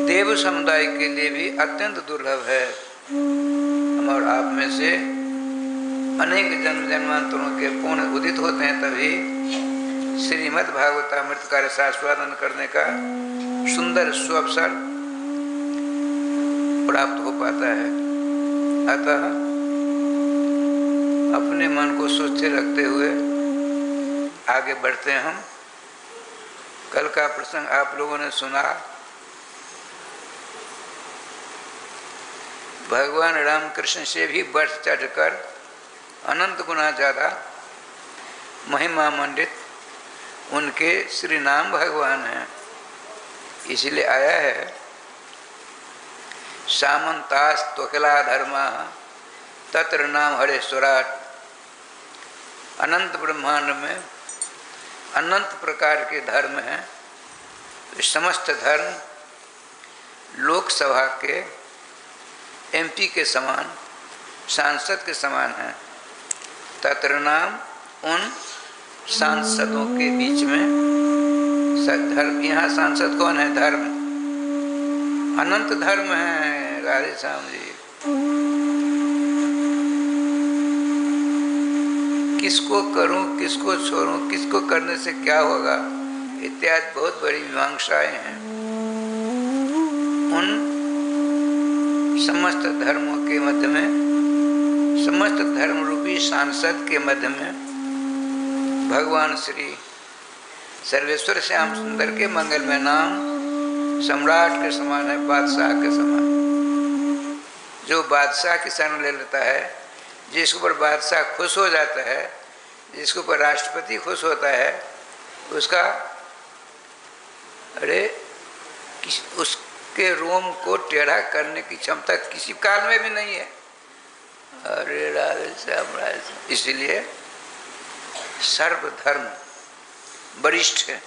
देव समुदाय के लिए भी अत्यंत दुर्लभ है। हम और आप में से अनेक जन्म जन्मांतरों के पुण्य उदित होते हैं तभी श्रीमद् भागवतामृत का रसास्वादन करने का सुंदर सुअवसर प्राप्त हो पाता है। अतः अपने मन को सोचते रखते हुए आगे बढ़ते हैं हम। कल का प्रसंग आप लोगों ने सुना। भगवान रामकृष्ण से भी बढ़ चढ़कर अनंत गुना ज़्यादा महिमा मंडित उनके श्री नाम भगवान हैं। इसलिए आया है सामंतास त्वखिला धर्मा तत्र नाम हरेश्वराट। अनंत ब्रह्मांड में अनंत प्रकार के धर्म हैं। समस्त धर्म लोकसभा के एमपी के समान, सांसद के समान हैं। तत्र नाम उन सांसदों के बीच में धर्म। यहाँ सांसद कौन है? धर्म। अनंत धर्म है। राधे श्याम जी, किसको करूं, किसको छोड़ूं, किसको करने से क्या होगा इत्यादि बहुत बड़ी मीमांसाएं हैं। उन समस्त धर्मों के मध्य में, समस्त धर्म रूपी सांसद के मध्य में भगवान श्री सर्वेश्वर श्याम सुंदर के मंगलमय नाम सम्राट के समान है, बादशाह के समान। जो बादशाह की शरण ले लेता है, जिसके ऊपर बादशाह खुश हो जाता है, जिसके ऊपर राष्ट्रपति खुश होता है, उसका उसके रोम को टेढ़ा करने की क्षमता किसी काल में भी नहीं है। अरे राधे श्याम राधे। इसलिए सर्वधर्म वरिष्ठ है।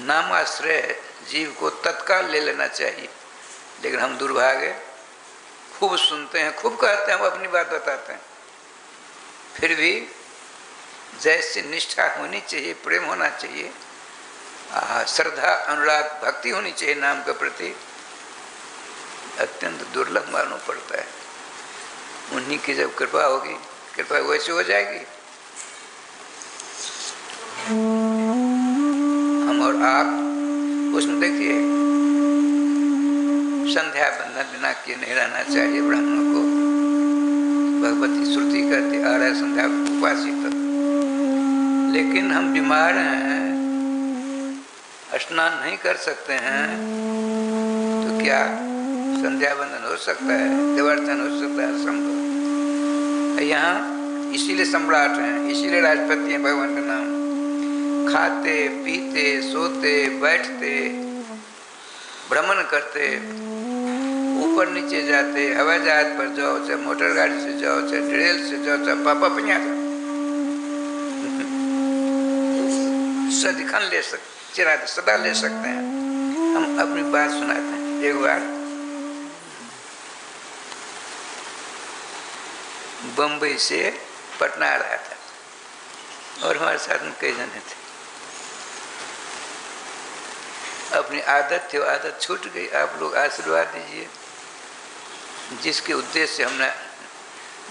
नामाश्रय जीव को तत्काल ले लेना चाहिए। लेकिन हम दुर्भाग्य, खूब सुनते हैं, खूब कहते हैं, हम अपनी बात बताते हैं, फिर भी जैसे निष्ठा होनी चाहिए, प्रेम होना चाहिए, श्रद्धा अनुराग भक्ति होनी चाहिए नाम के प्रति, अत्यंत दुर्लभ मालूम पड़ता है। उन्हीं की जब कृपा होगी, कृपा वैसे हो जाएगी। हम और आप उसमें देखिए, संध्या बंधन बिना किए नहीं रहना चाहिए ब्राह्मणों को। भगवती श्रुति कहती आ रहा है संध्या उपासित। लेकिन हम बीमार हैं, स्नान नहीं कर सकते हैं, तो क्या संध्या बंधन हो सकता है? देवार्चन हो सकता है? असंभव। यहाँ इसीलिए सम्राट हैं, इसीलिए राष्ट्रपति हैं भगवान का नाम। खाते पीते सोते बैठते भ्रमण करते, ऊपर नीचे जाते, हवाई जहाज पर जाओ, चाहे मोटर गाड़ी से जाओ, चाहे ट्रेन से जाओ, चाहे पापा पिया जाओ, सदिखन ले सकते, चिराते सदा ले सकते हैं। हम अपनी बात सुनाते हैं। एक बार बम्बई से पटना आ रहा था और हमारे साथ में कई जने थे। अपनी आदत थी, वो आदत छूट गई। आप लोग आशीर्वाद दीजिए। जिसके उद्देश्य से हमने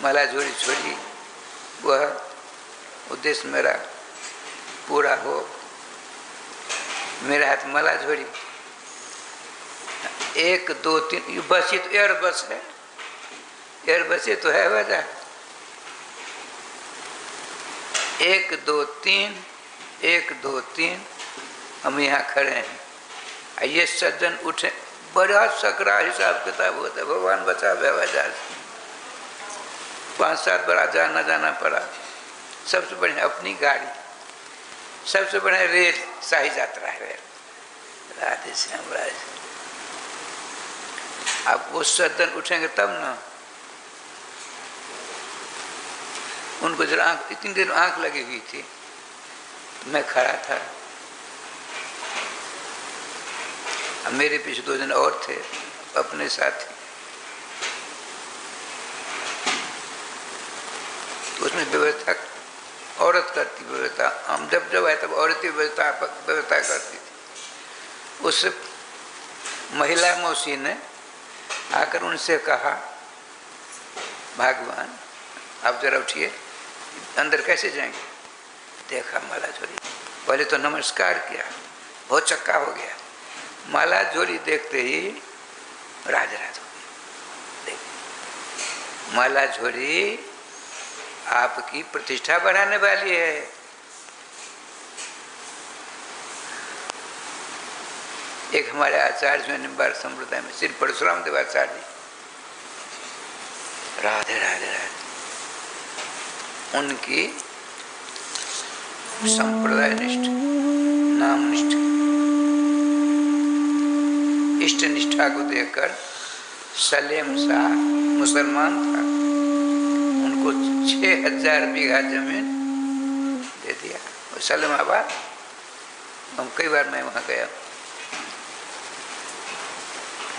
माला झोली छोड़ी, वह उद्देश्य मेरा पूरा हो। मेरे हाथ माला झोली 1 2 3, बस ही तो एयर बस है, एयर बस ही तो है वजह। 1 2 3, 1 2 3, हम यहाँ खड़े हैं। ये सज्जन उठे, बड़ा सकरा हिसाब किताब होता है। भगवान बचा व्यवहार 5-7 बार जाना जाना पड़ा। सबसे बढ़िया अपनी गाड़ी, सबसे बढ़िया रेल, शाही यात्रा है रेल। राधे श्याम राधे। अब वो सज्जन उठेंगे तब ना। उनको जरा आँख, इतनी देर आँख लगी हुई थी, मैं खड़ा था। अब मेरे पीछे 2 जन और थे, अपने साथी। तो उसमें व्यवस्था औरत करती, व्यवस्था हम जब आए तब औरत ही व्यवस्था करती थी। उस महिला मौसी ने आकर उनसे कहा, भगवान आप जरा उठिए, अंदर कैसे जाएंगे? देखा माला झोली, पहले तो नमस्कार किया, बहुत चक्का हो गया। माला झोली देखते ही राज हो गई। माला झोली आपकी प्रतिष्ठा बढ़ाने वाली है। एक हमारे आचार्य जो निम्बार संप्रदाय में श्री परशुराम देवाचार्य जी, राधे राधे राधे, उनकी संप्रदाय निष्ठ, नाम निष्ठ, इष्ट निष्ठा को देखकर सलेम शाह मुसलमान था, उनको 6000 बीघा जमीन दे दिया। सलेमाबाद हम कई बार मैं वहाँ गया।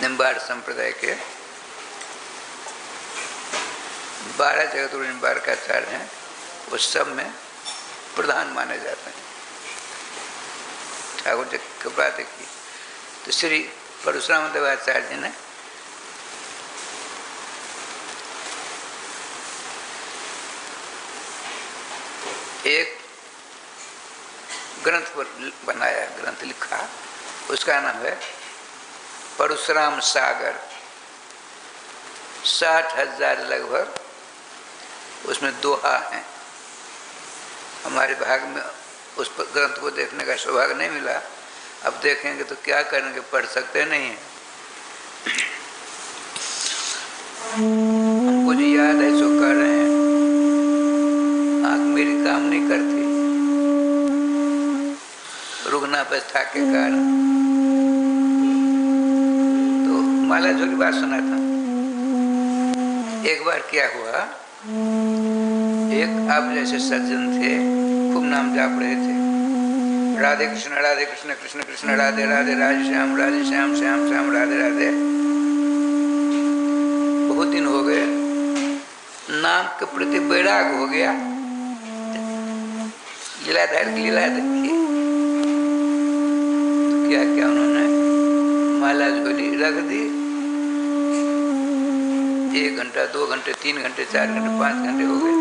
निम्बार संप्रदाय के 12 जगतगुरु निम्बार का आचार्य हैं, वो सब में प्रधान माने जाते हैं। ठाकुर जी की बात की तो श्री परशुराम देवाचार्य जी ने एक ग्रंथ बनाया, ग्रंथ लिखा, उसका नाम है परशुराम सागर। 60,000 लगभग उसमें दोहा हैं। हमारे भाग में उस ग्रंथ को देखने का सौभाग्य नहीं मिला। अब देखेंगे तो क्या करेंगे, पढ़ सकते नहीं हैं। हमको जो याद है सो कर रहे हैं, आँख मेरी काम नहीं करती रुग्णावस्था के कारण। तो माला जो की बात सुना था, एक बार क्या हुआ, एक आप जैसे सज्जन थे, खूब नाम जाप रहे थे, राधे कृष्ण कृष्ण कृष्ण राधे राधे, राधे श्याम श्याम श्याम राधे राधे। बहुत दिन हो गए, नाम के प्रति वैराग हो गया। लीलाधार की लीला देखिए, क्या क्या उन्होंने माला झोली रख दी। 1 घंटा 2 घंटे 3 घंटे 4 घंटे 5 घंटे हो गए,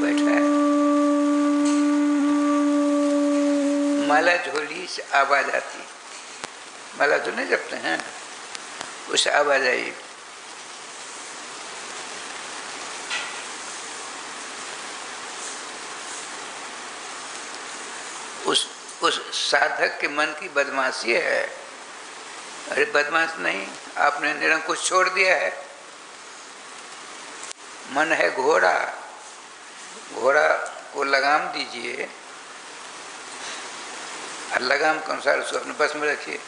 बैठा है। माला झोली से आवाज आती, माला तो नहीं जपते हैं, उससे आवाज आई। उस साधक के मन की बदमाशी है। अरे बदमाश नहीं, आपने निरंकुश छोड़ दिया है। मन है घोड़ा, घोड़ा को लगाम दीजिए और लगाम के अनुसार उसको अपने बस में रखिए।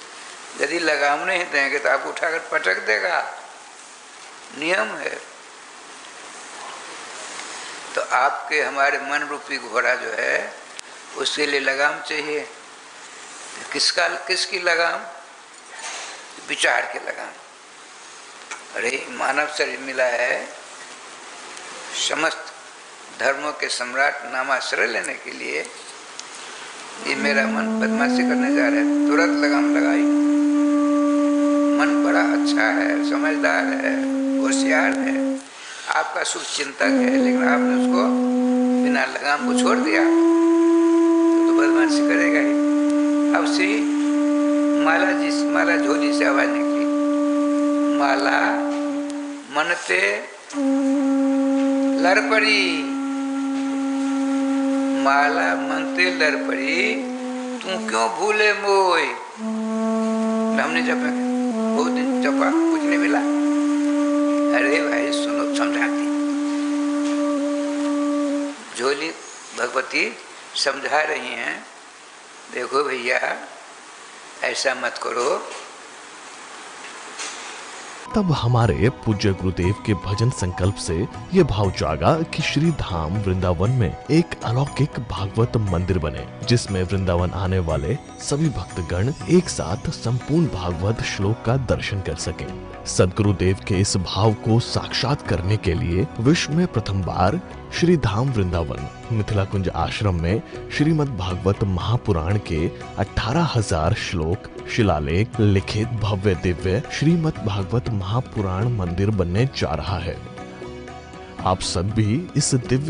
यदि लगाम नहीं देंगे तो आपको उठाकर पटक देगा, नियम है। तो आपके हमारे मन रूपी घोड़ा जो है, उसके लिए लगाम चाहिए। किसकी लगाम? विचार की लगाम। अरे मानव शरीर मिला है, समस्त धर्मों के सम्राट नामाश्रय लेने के लिए। ये मेरा मन बदमाशी करने जा रहा है, तुरंत लगाम लगाई। मन बड़ा अच्छा है, समझदार है, होशियार है, आपका शुभ चिंतक है, लेकिन आपने उसको बिना लगाम को छोड़ दिया तो बदमाशी करेगा ही। अब श्री माला झोली से आवाज निकली, माला मनते लड़ पड़ी, माला मनते लड़ पड़ी, तू क्यों भूले मोय। हमने जपा, बहुत दिन जपा, कुछ नहीं मिला। अरे भाई सुनो, समझाती झोली भगवती समझा रही हैं, देखो भैया ऐसा मत करो। तब हमारे पूज्य गुरुदेव के भजन संकल्प से ये भाव जागा कि श्री धाम वृंदावन में एक अलौकिक भागवत मंदिर बने, जिसमें वृंदावन आने वाले सभी भक्तगण एक साथ संपूर्ण भागवत श्लोक का दर्शन कर सकें। सदगुरुदेव के इस भाव को साक्षात करने के लिए विश्व में प्रथम बार श्री धाम वृंदावन मिथिला कुंज आश्रम में श्रीमद् भागवत महापुराण के 18,000 श्लोक शिलालेख लिखित भव्य दिव्य श्रीमद् भागवत महापुराण मंदिर बनने जा रहा है। आप सब भी इस दिव्य